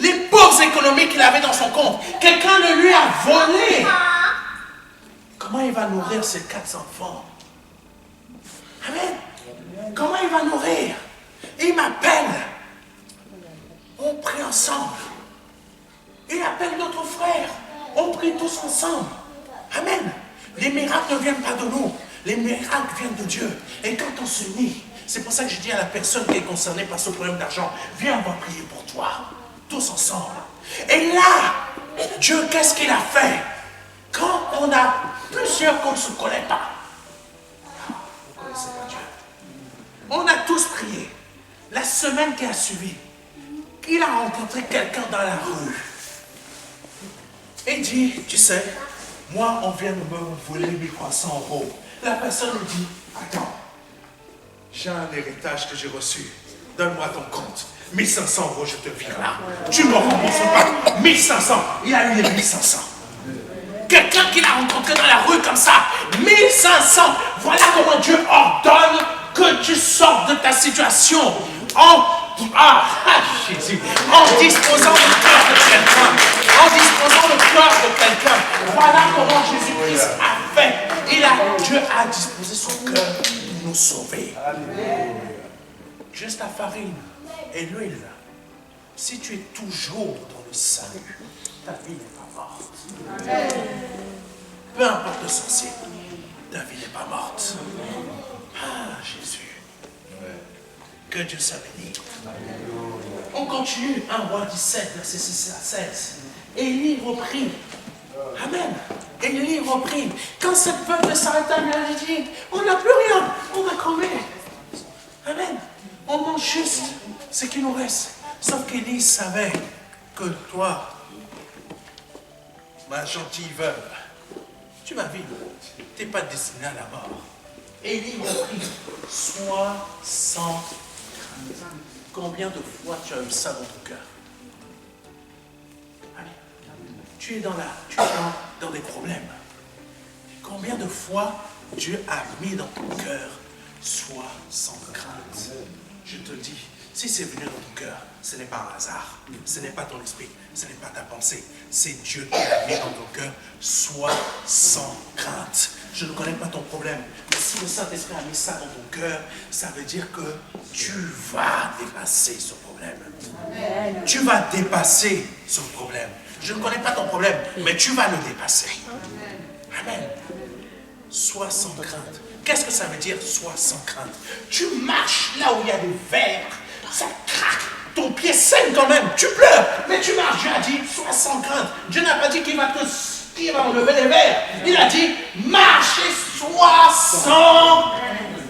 Les pauvres économiques qu'il avait dans son compte, quelqu'un le lui a volé. Comment il va nourrir ses 4 enfants? Amen. Comment il va nourrir? Il m'appelle. On prie ensemble. Il appelle notre frère. On prie tous ensemble. Amen. Les miracles ne viennent pas de nous. Les miracles viennent de Dieu. Et quand on se unit, c'est pour ça que je dis à la personne qui est concernée par ce problème d'argent, viens, on va prier pour toi. Tous ensemble. Et là, Dieu, qu'est-ce qu'il a fait? Quand on a plusieurs qu'on ne se connaît pas. Vous connaissez pas Dieu. On a tous prié. La semaine qui a suivi, il a rencontré quelqu'un dans la rue. Et dit, tu sais, moi, on vient de me voler 1300 €. La personne lui dit, attends, j'ai un héritage que j'ai reçu. Donne-moi ton compte. 1500 €, je te vire là. Tu ne me rembourses pas. 1500. Il a eu les 1500. Quelqu'un qu'il a rencontré dans la rue comme ça. 1500. Voilà comment Dieu ordonne que tu sortes de ta situation. Jésus. En disposant le cœur de quelqu'un. En disposant le cœur de quelqu'un. Voilà comment Jésus-Christ a fait. Dieu a disposé son cœur pour nous sauver. Juste la farine et l'huile. Si tu es toujours dans le salut, ta vie n'est pas morte. Peu importe le sorcier, ta vie n'est pas morte. Ah, Jésus. Que Dieu soit béni. On continue. 1 Roi 17, verset 6 à 16. Élie reprit. Amen. Élie reprit. Quand cette veuve de Sarepta lui a dit, on n'a plus rien, on va crever. Amen. On mange juste ce qui nous reste. Sauf qu'Élie savait que toi, ma gentille veuve, tu vas vivre. Tu n'es pas destiné à la mort. Élie reprit. Sois sans crainte. Combien de fois tu as eu ça dans ton cœur? Amen. Tu es dans des problèmes. Combien de fois Dieu a mis dans ton cœur, sois sans crainte. Je te dis, si c'est venu dans ton cœur, ce n'est pas un hasard, ce n'est pas ton esprit, ce n'est pas ta pensée, c'est Dieu qui l'a mis dans ton cœur, sois sans crainte. Je ne connais pas ton problème, mais si le Saint-Esprit a mis ça dans ton cœur, ça veut dire que tu vas dépasser ce problème. Amen. Tu vas dépasser ce problème. Je ne connais pas ton problème, mais tu vas le dépasser. Amen. Sois sans crainte. Qu'est-ce que ça veut dire, sois sans crainte? Tu marches là où il y a des vers, ça craque, ton pied saigne quand même, tu pleures, mais tu marches. Dieu a dit, sois sans crainte. Dieu n'a pas dit qu'il va enlever les vers. Il a dit, marche et sois sans crainte.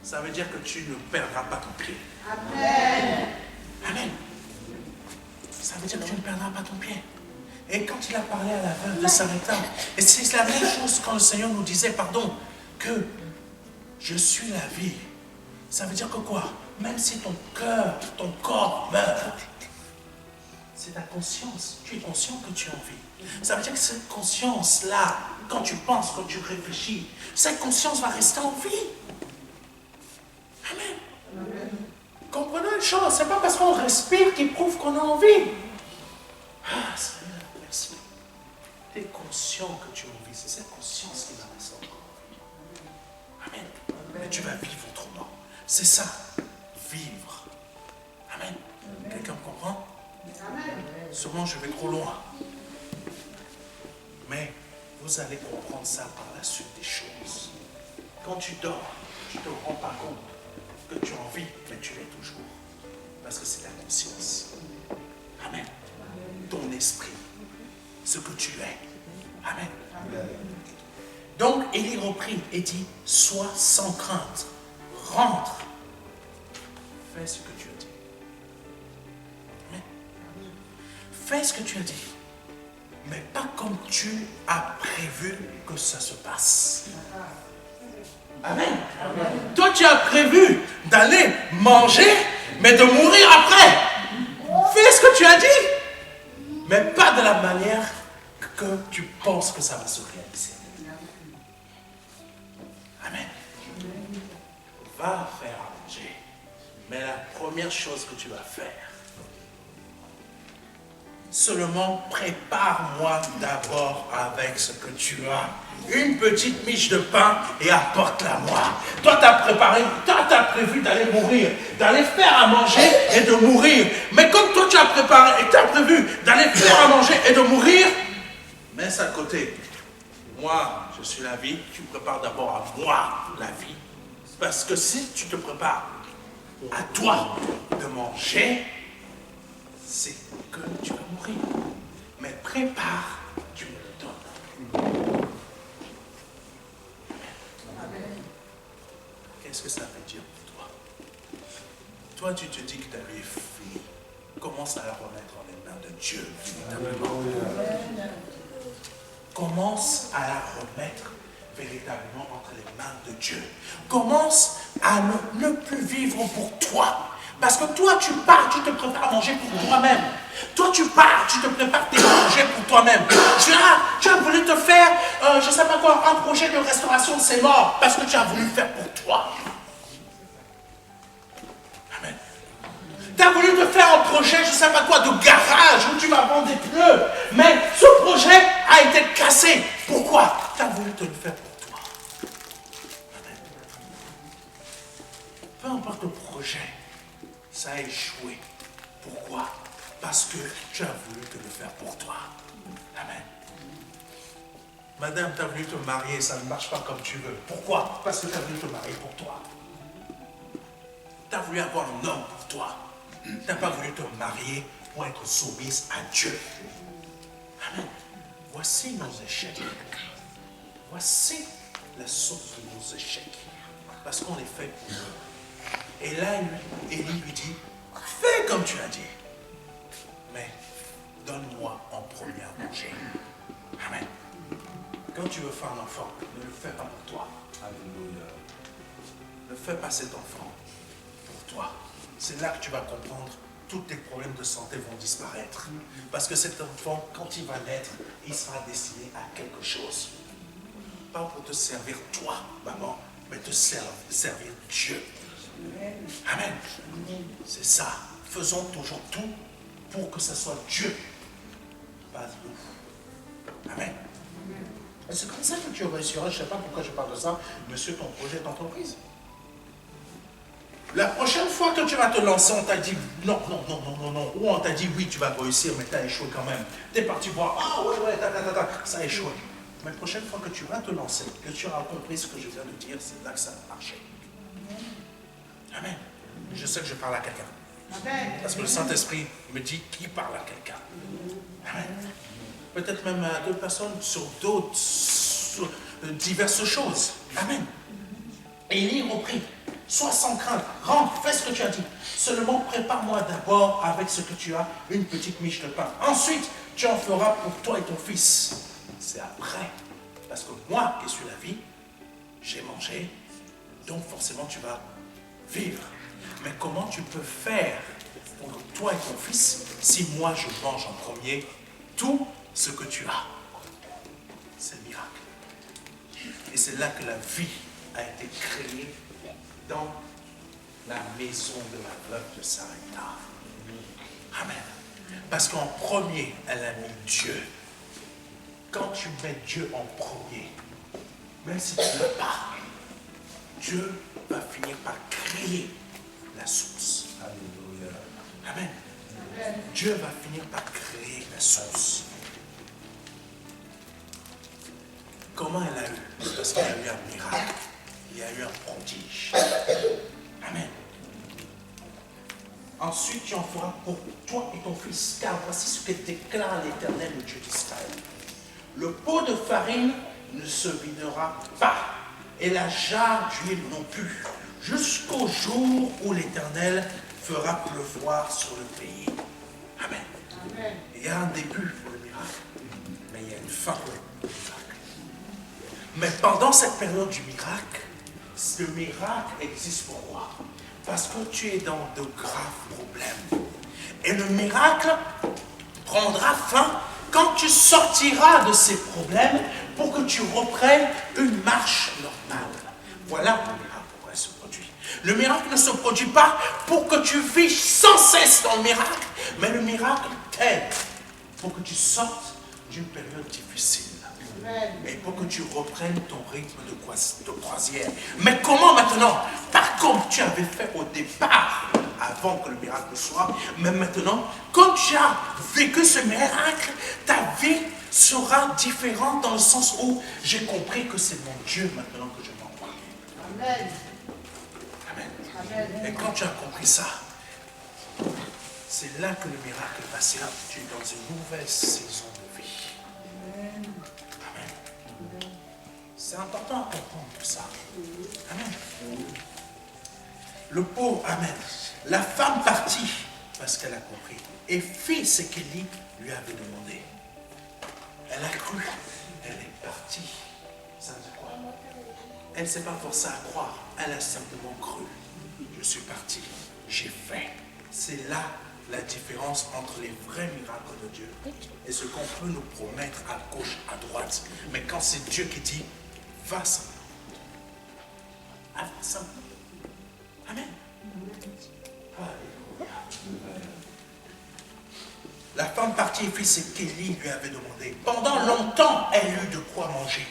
Ça veut dire que tu ne perdras pas ton pied. Amen. Amen. Ça veut dire que tu ne perdras pas ton pied. Et quand il a parlé à la veuve de Sarepta, et c'est la même chose quand le Seigneur nous disait, pardon, que je suis la vie. Ça veut dire que quoi? Même si ton cœur, ton corps meurt, c'est ta conscience. Tu es conscient que tu es en vie. Ça veut dire que cette conscience-là, quand tu penses, quand tu réfléchis, cette conscience va rester en vie. Amen. Amen. Comprenons une chose, c'est pas parce qu'on respire qu'il prouve qu'on a envie. Ah, Seigneur, merci. Tu es conscient que tu es en vie. C'est cette conscience qui va rester encore en vie. Amen. Mais tu vas vivre autrement. C'est ça, vivre. Amen. Quelqu'un me comprend? Amen. Sûrement je vais trop loin. Mais vous allez comprendre ça par la suite des choses. Quand tu dors, tu ne te rends pas compte que tu as envie, mais tu l'es toujours. Parce que c'est ta conscience. Amen. Ton esprit, ce que tu es. Amen. Amen. Donc, Élie reprit et dit, sois sans crainte, rentre, fais ce que tu as dit. Amen. Fais ce que tu as dit, mais pas comme tu as prévu que ça se passe. Amen. Toi, tu as prévu d'aller manger, mais de mourir après. Fais ce que tu as dit, mais pas de la manière que tu penses que ça va se réaliser. Amen. Va faire à manger, mais la première chose que tu vas faire, seulement prépare-moi d'abord avec ce que tu as. Une petite miche de pain et apporte-la-moi. Toi, tu as prévu d'aller mourir, d'aller faire à manger et de mourir. Mais comme toi, tu as préparé et tu as prévu d'aller faire à manger et de mourir, mets ça de côté. Moi, je suis la vie, tu prépares d'abord à moi la vie. Parce que si tu te prépares à toi de manger, c'est que tu vas mourir. Mais prépare, tu me le donnes. Qu'est-ce que ça veut dire pour toi? Toi, tu te dis que ta vie est finie. Commence à la remettre dans les mains de Dieu. Commence à la remettre véritablement entre les mains de Dieu. Commence à ne plus vivre pour toi. Parce que toi, tu pars, tu te prépares à manger pour toi-même. Toi, tu pars, tu te prépares à manger pour toi-même. Tu as voulu te faire, je ne sais pas quoi, un projet de restauration de ces morts. Parce que tu as voulu le faire pour toi. Amen. Tu as voulu te faire un projet, je ne sais pas quoi, de garage où tu vas vendre des pneus. Mais ce projet a été cassé. Pourquoi? Tu as voulu te le faire pour toi. Amen. Peu importe le projet, ça a échoué. Pourquoi? Parce que tu as voulu te le faire pour toi. Amen. Madame, tu as voulu te marier, ça ne marche pas comme tu veux. Pourquoi? Parce que tu as voulu te marier pour toi. Tu as voulu avoir un homme pour toi. Tu n'as pas voulu te marier pour être soumise à Dieu. Amen. Voici nos échecs. Voici la source de nos échecs. Parce qu'on les fait pour eux. Et là, Élie lui dit, fais comme tu as dit. Mais donne-moi en premier à manger. Amen. Quand tu veux faire un enfant, ne le fais pas pour toi. Alléluia. Ne fais pas cet enfant pour toi. C'est là que tu vas comprendre, tous tes problèmes de santé vont disparaître. Parce que cet enfant, quand il va naître, il sera destiné à quelque chose. Pas pour te servir toi, maman, mais te servir Dieu. Amen. C'est ça. Faisons toujours tout pour que ce soit Dieu. Pas nous. Amen. Et c'est comme ça que tu réussiras. Je ne sais pas pourquoi je parle de ça. Monsieur, ton projet d'entreprise. La prochaine fois que tu vas te lancer, on t'a dit non. Ou on t'a dit oui, tu vas réussir, mais tu as échoué quand même. Tu es parti voir, ça a échoué. Mais la prochaine fois que tu vas te lancer, que tu auras compris ce que je viens de dire, c'est là que ça va marcher. Amen. Je sais que je parle à quelqu'un. Parce que le Saint-Esprit me dit qu'il parle à quelqu'un. Amen. Peut-être même à deux personnes sur d'autres, sur diverses choses. Amen. Et il reprit. Sois sans crainte, rentre, fais ce que tu as dit. Seulement prépare-moi d'abord avec ce que tu as, une petite miche de pain. Ensuite, tu en feras pour toi et ton fils. C'est après. Parce que moi qui suis la vie, j'ai mangé, donc forcément tu vas vivre. Mais comment tu peux faire pour toi et ton fils si moi je mange en premier tout ce que tu as? C'est le miracle. Et c'est là que la vie a été créée dans la maison de la veuve de Sarepta. Amen. Parce qu'en premier, elle a mis Dieu. Quand tu mets Dieu en premier, même si tu ne l'as pas, Dieu va finir par créer la source. Alléluia. Amen. Dieu va finir par créer la source. Comment elle a eu? Parce qu'il y a eu un miracle. Il y a eu un prodige. Amen. Ensuite, tu en feras pour toi et ton fils, car voici ce que déclare l'Éternel, le Dieu d'Israël. Le pot de farine ne se videra pas, et la jarre d'huile non plus, jusqu'au jour où l'Éternel fera pleuvoir sur le pays. Amen. Amen. Il y a un début pour le miracle, mais il y a une fin pour le miracle. Mais pendant cette période du miracle, le miracle existe pourquoi? Parce que tu es dans de graves problèmes. Et le miracle prendra fin quand tu sortiras de ces problèmes pour que tu reprennes une marche normale. Voilà où le miracle pourrait se produire. Le miracle ne se produit pas pour que tu vives sans cesse dans le miracle, mais le miracle t'aide pour que tu sortes d'une période difficile. Et pour que tu reprennes ton rythme de croisière. Mais comment maintenant? Pas comme tu avais fait au départ, avant que le miracle soit, mais maintenant, quand tu as vécu ce miracle, ta vie sera différente dans le sens où j'ai compris que c'est mon Dieu maintenant que je m'envoie. Amen. Amen. Et quand tu as compris ça, c'est là que le miracle est passé. Tu es dans une nouvelle saison de vie. Amen. C'est important à comprendre tout ça. Amen. Le pauvre, amen. La femme partit parce qu'elle a compris et fit ce qu'Élie lui avait demandé. Elle a cru, elle est partie. Ça veut dire quoi? Elle ne s'est pas forcée à croire, elle a simplement cru. Je suis parti, j'ai fait. C'est là la différence entre les vrais miracles de Dieu et ce qu'on peut nous promettre à gauche, à droite. Mais quand c'est Dieu qui dit, va simplement. Avance simplement. Amen. La femme partit et fit ce qu'Élie lui avait demandé. Pendant longtemps, elle eut de quoi manger.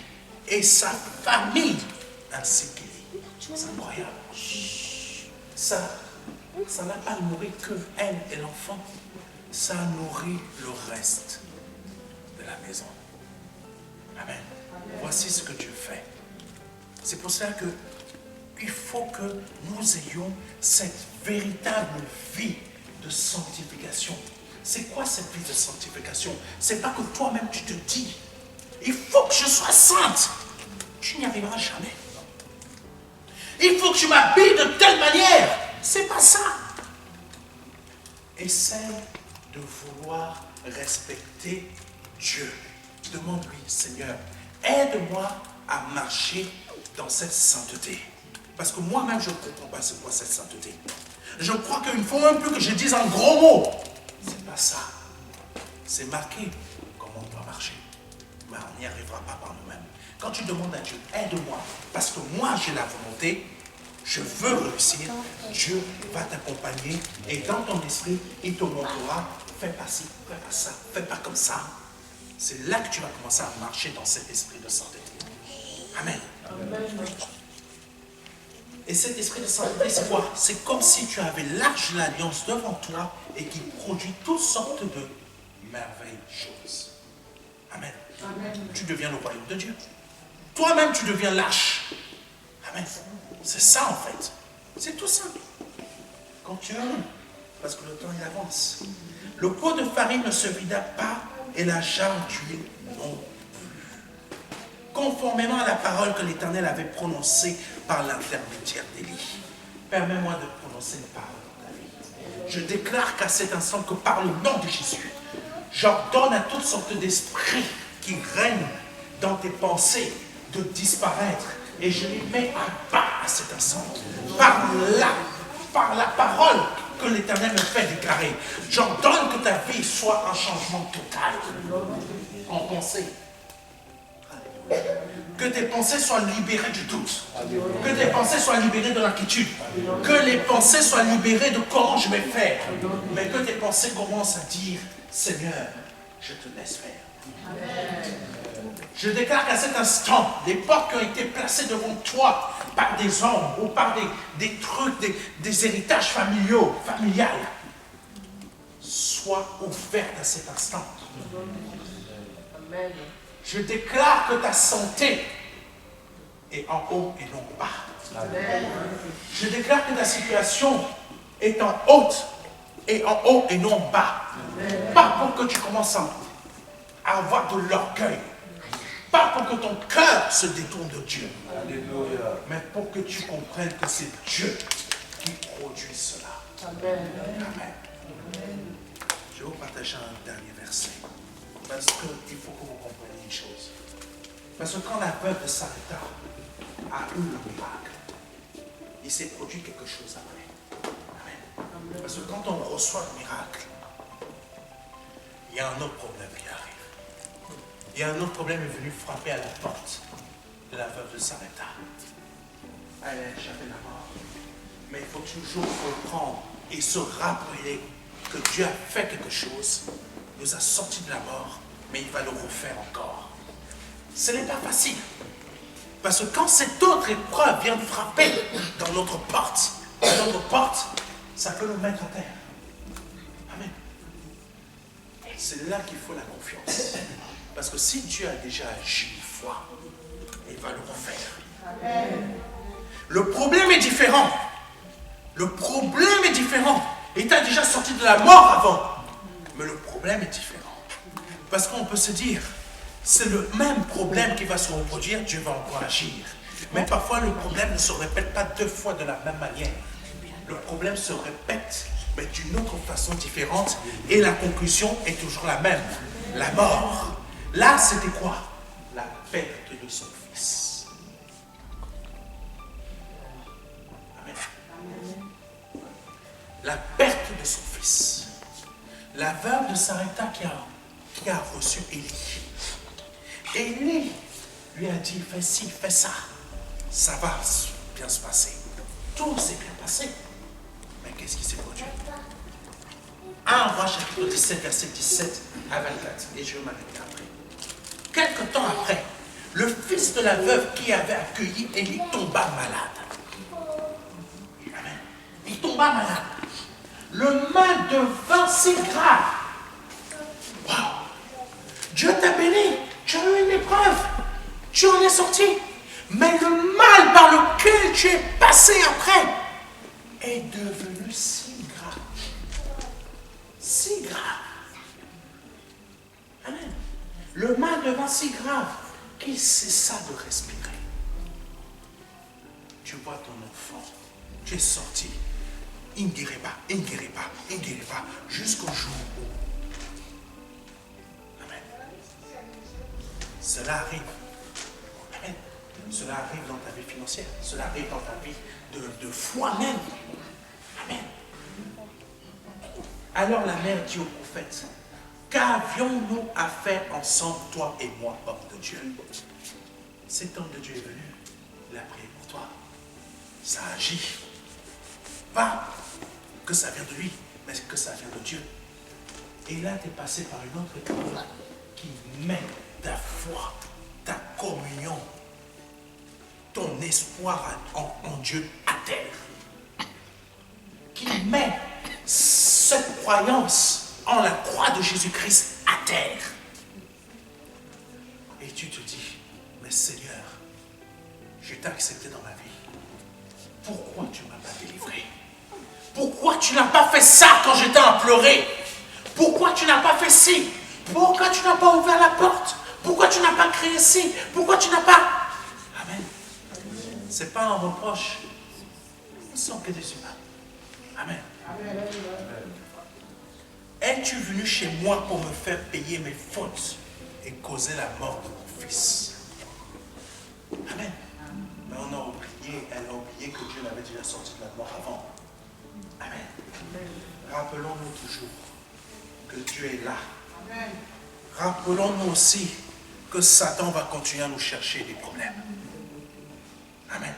Et sa famille, ainsi qu'Élie. C'est incroyable. Ça n'a pas nourri que elle et l'enfant. Ça a nourri le reste de la maison. Amen. Voici ce que Dieu fait. C'est pour cela que il faut que nous ayons cette véritable vie de sanctification. C'est quoi cette vie de sanctification? C'est pas que toi-même tu te dis, il faut que je sois sainte. Tu n'y arriveras jamais. Il faut que je m'habille de telle manière. C'est pas ça. Essaie de vouloir respecter Dieu. Demande-lui, Seigneur, aide-moi à marcher dans cette sainteté. Parce que moi-même, je ne comprends pas c'est quoi cette sainteté. Je crois qu'il faut un peu que je dise un gros mot. C'est pas ça. C'est marqué comment on doit marcher. Mais on n'y arrivera pas par nous-mêmes. Quand tu demandes à Dieu, aide-moi, parce que moi j'ai la volonté, je veux réussir, Dieu va t'accompagner et dans ton esprit, il te montrera, fais pas ci, fais pas ça, fais pas comme ça. C'est là que tu vas commencer à marcher dans cet esprit de sainteté. Amen. Et cet esprit de sainteté, c'est quoi? C'est comme si tu avais l'arche de l'alliance devant toi et qui produit toutes sortes de merveilleuses choses. Amen. Amen. Tu deviens le royaume de Dieu. Toi-même, tu deviens l'arche. Amen. C'est ça en fait. C'est tout simple. Quand tu aimes, parce que le temps il avance. Le pot de farine ne se vida pas et la jarre d'huile non plus. Conformément à la parole que l'Éternel avait prononcée par l'intermédiaire d'Élie. Permets-moi de prononcer une parole dans ta vie. Je déclare qu'à cet instant que par le nom de Jésus, j'ordonne à toutes sortes d'esprits qui règnent dans tes pensées de disparaître. Et je les mets à bas à cet instant. Par la parole que l'Éternel me fait déclarer. J'ordonne que ta vie soit un changement total en pensée. Que tes pensées soient libérées du doute. Que tes pensées soient libérées de l'inquiétude. Que les pensées soient libérées de comment je vais faire. Mais que tes pensées commencent à dire, Seigneur, je te laisse faire. Amen. Je déclare qu'à cet instant, les portes qui ont été placées devant toi par des hommes ou par des trucs, des héritages familiaux, familiales, soient ouvertes à cet instant. Amen. Je déclare que ta santé est en haut et non bas. Amen. Je déclare que ta situation est en haute et en haut et non bas. Amen. Pas pour que tu commences à avoir de l'orgueil. Pas pour que ton cœur se détourne de Dieu. Alléluia. Mais pour que tu comprennes que c'est Dieu qui produit cela. Amen. Amen. Je vais vous partager un dernier verset. Parce qu'il faut que vous compreniez une chose. Parce que quand la veuve de Sarepta a eu le miracle, s'est produit quelque chose après. Amen. Parce que quand on reçoit le miracle, il y a un autre problème qui arrive. Il y a un autre problème qui est venu frapper à la porte de la veuve de Sarepta. Elle a échappé la mort. Mais il faut toujours comprendre et se rappeler que Dieu a fait quelque chose, nous a sortis de la mort, mais il va le refaire encore. Ce n'est pas facile. Parce que quand cette autre épreuve vient de frapper dans notre porte, ça peut nous mettre à terre. Amen. C'est là qu'il faut la confiance. Parce que si Dieu a déjà agi une fois, il va le refaire. Amen. Le problème est différent. Le problème est différent. Il t'a déjà sorti de la mort avant. Mais le problème est différent. Parce qu'on peut se dire, c'est le même problème qui va se reproduire, Dieu va encore agir. Mais parfois, le problème ne se répète pas 2 fois de la même manière. Le problème se répète, mais d'une autre façon différente. Et la conclusion est toujours la même. La mort. Là, c'était quoi? La perte de son fils. Amen. La perte de son fils. La veuve de Sarepta qui a reçu Élie. Élie lui a dit, fais ci, fais ça. Ça va bien se passer. Tout s'est bien passé. Mais qu'est-ce qui s'est produit? 1 Roi chapitre 17, verset 17 à 24. Et je vais m'arrêter après. Quelque temps après, le fils de la veuve qui avait accueilli Élie tomba malade. Amen. Il tomba malade. Le mal devint si grave. Wow. Dieu t'a béni. Tu as eu une épreuve. Tu en es sorti. Mais le mal par lequel tu es passé après est devenu si grave. Si grave. Amen. Le mal devint si grave qu'il cessa de respirer. Tu vois ton enfant. Tu es sorti. Il ne guérit pas, il ne guérit pas, il ne guérit pas, jusqu'au jour où. Amen. Cela arrive. Amen. Cela arrive dans ta vie financière. Cela arrive dans ta vie de foi même. Amen. Alors la mère dit au prophète, qu'avions-nous à faire ensemble, toi et moi, homme de Dieu? Cet homme de Dieu est venu. Il a prié pour toi. Ça agit. Pas que ça vient de lui, mais que ça vient de Dieu. Et là, tu es passé par une autre épreuve qui met ta foi, ta communion, ton espoir en Dieu à terre. Qui met cette croyance en la croix de Jésus-Christ à terre. Et tu te dis, mais Seigneur, je t'ai accepté dans ma vie. Pourquoi tu ne m'as pas délivré? Pourquoi tu n'as pas fait ça quand j'étais en pleurer? Pourquoi tu n'as pas fait ci? Pourquoi tu n'as pas ouvert la porte? Pourquoi tu n'as pas créé ci? Pourquoi tu n'as pas... Amen. Ce n'est pas un reproche. Nous ne sommes que des humains. Amen. Amen. Es-tu venu chez moi pour me faire payer mes fautes et causer la mort de mon fils? Amen. Mais on a oublié, elle a oublié que Dieu l'avait déjà sorti de la mort avant. Amen. Rappelons-nous toujours que Dieu est là. Amen. Rappelons-nous aussi que Satan va continuer à nous chercher des problèmes. Amen.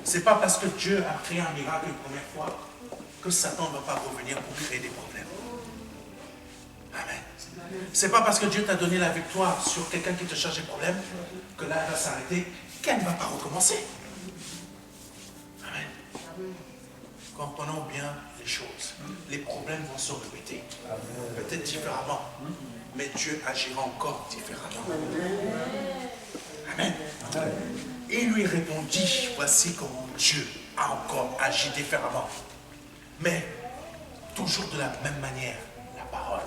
Ce n'est pas parce que Dieu a créé un miracle une première fois que Satan ne va pas revenir pour créer des problèmes. Amen. Ce n'est pas parce que Dieu t'a donné la victoire sur quelqu'un qui te cherche des problèmes que là, elle va s'arrêter, qu'elle ne va pas recommencer. Amen. Comprenons bien les choses. Les problèmes vont se répéter. Peut-être différemment. Mais Dieu agira encore différemment. Amen. Il lui répondit, voici comment Dieu a encore agi différemment. Mais toujours de la même manière, la parole.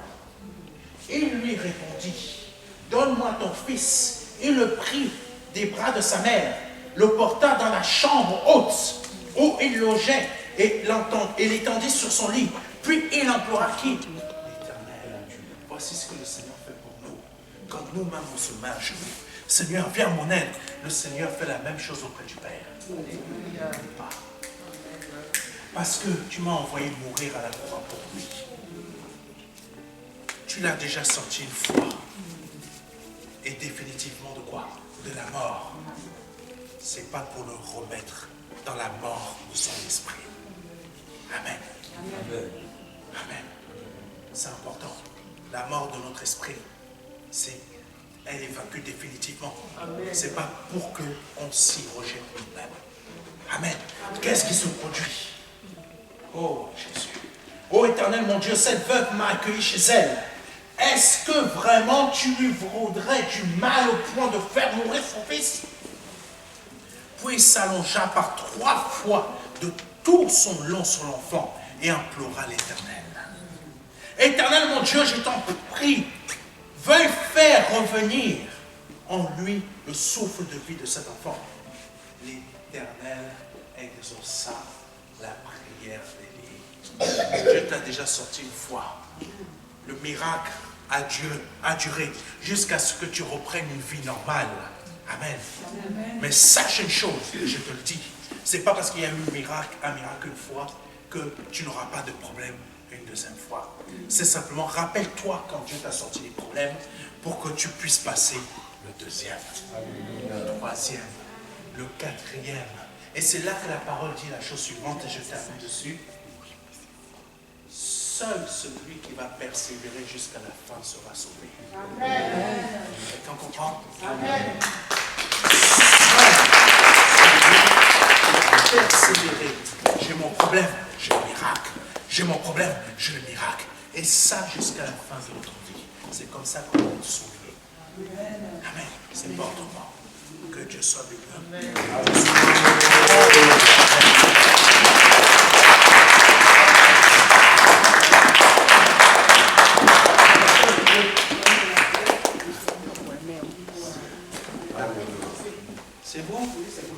Il lui répondit, donne-moi ton fils. Il le prit des bras de sa mère, le porta dans la chambre haute où il logeait et l'étendit sur son lit. Puis il implora qui? L'Éternel. Voici ce que le Seigneur fait pour nous. Quand nous-mêmes on se met à genoux, Seigneur, viens à mon aide. Le Seigneur fait la même chose auprès du Père. Parce que tu m'as envoyé mourir à la croix pour lui. Tu l'as déjà senti une fois. Et définitivement de quoi? De la mort. C'est pas pour le remettre dans la mort de son esprit. Amen. Amen. Amen. C'est important. La mort de notre esprit, elle est vaincue définitivement. C'est pas pour qu'on s'y rejette nous-mêmes. Amen. Qu'est-ce qui se produit? Oh Jésus. Oh Éternel mon Dieu, cette veuve m'a accueilli chez elle. Est-ce que vraiment tu lui voudrais du mal au point de faire mourir son fils? Puis il s'allongea par 3 fois de tout son long sur l'enfant et implora l'Éternel. Éternel mon Dieu, je t'en prie, veuille faire revenir en lui le souffle de vie de cet enfant. L'Éternel exauça la prière d'Élie. Dieu t'a déjà sorti une fois. Le miracle a duré jusqu'à ce que tu reprennes une vie normale. Amen. Amen. Mais sache une chose, je te le dis, c'est pas parce qu'il y a eu un miracle une fois que tu n'auras pas de problème une deuxième fois. C'est simplement, rappelle-toi quand Dieu t'a sorti des problèmes pour que tu puisses passer le deuxième, le troisième, le quatrième. Et c'est là que la parole dit la chose suivante, et je termine dessus. Seul celui qui va persévérer jusqu'à la fin sera sauvé. Amen. Quelqu'un comprend? Amen. Seul celui qui va persévérer. J'ai mon problème, j'ai le miracle. J'ai mon problème, j'ai le miracle. Et ça jusqu'à la fin de notre vie. C'est comme ça qu'on va être sauvé. Amen. C'est pas autrement. Que Dieu soit béni. Amen. C'est bon? Oui, c'est bon.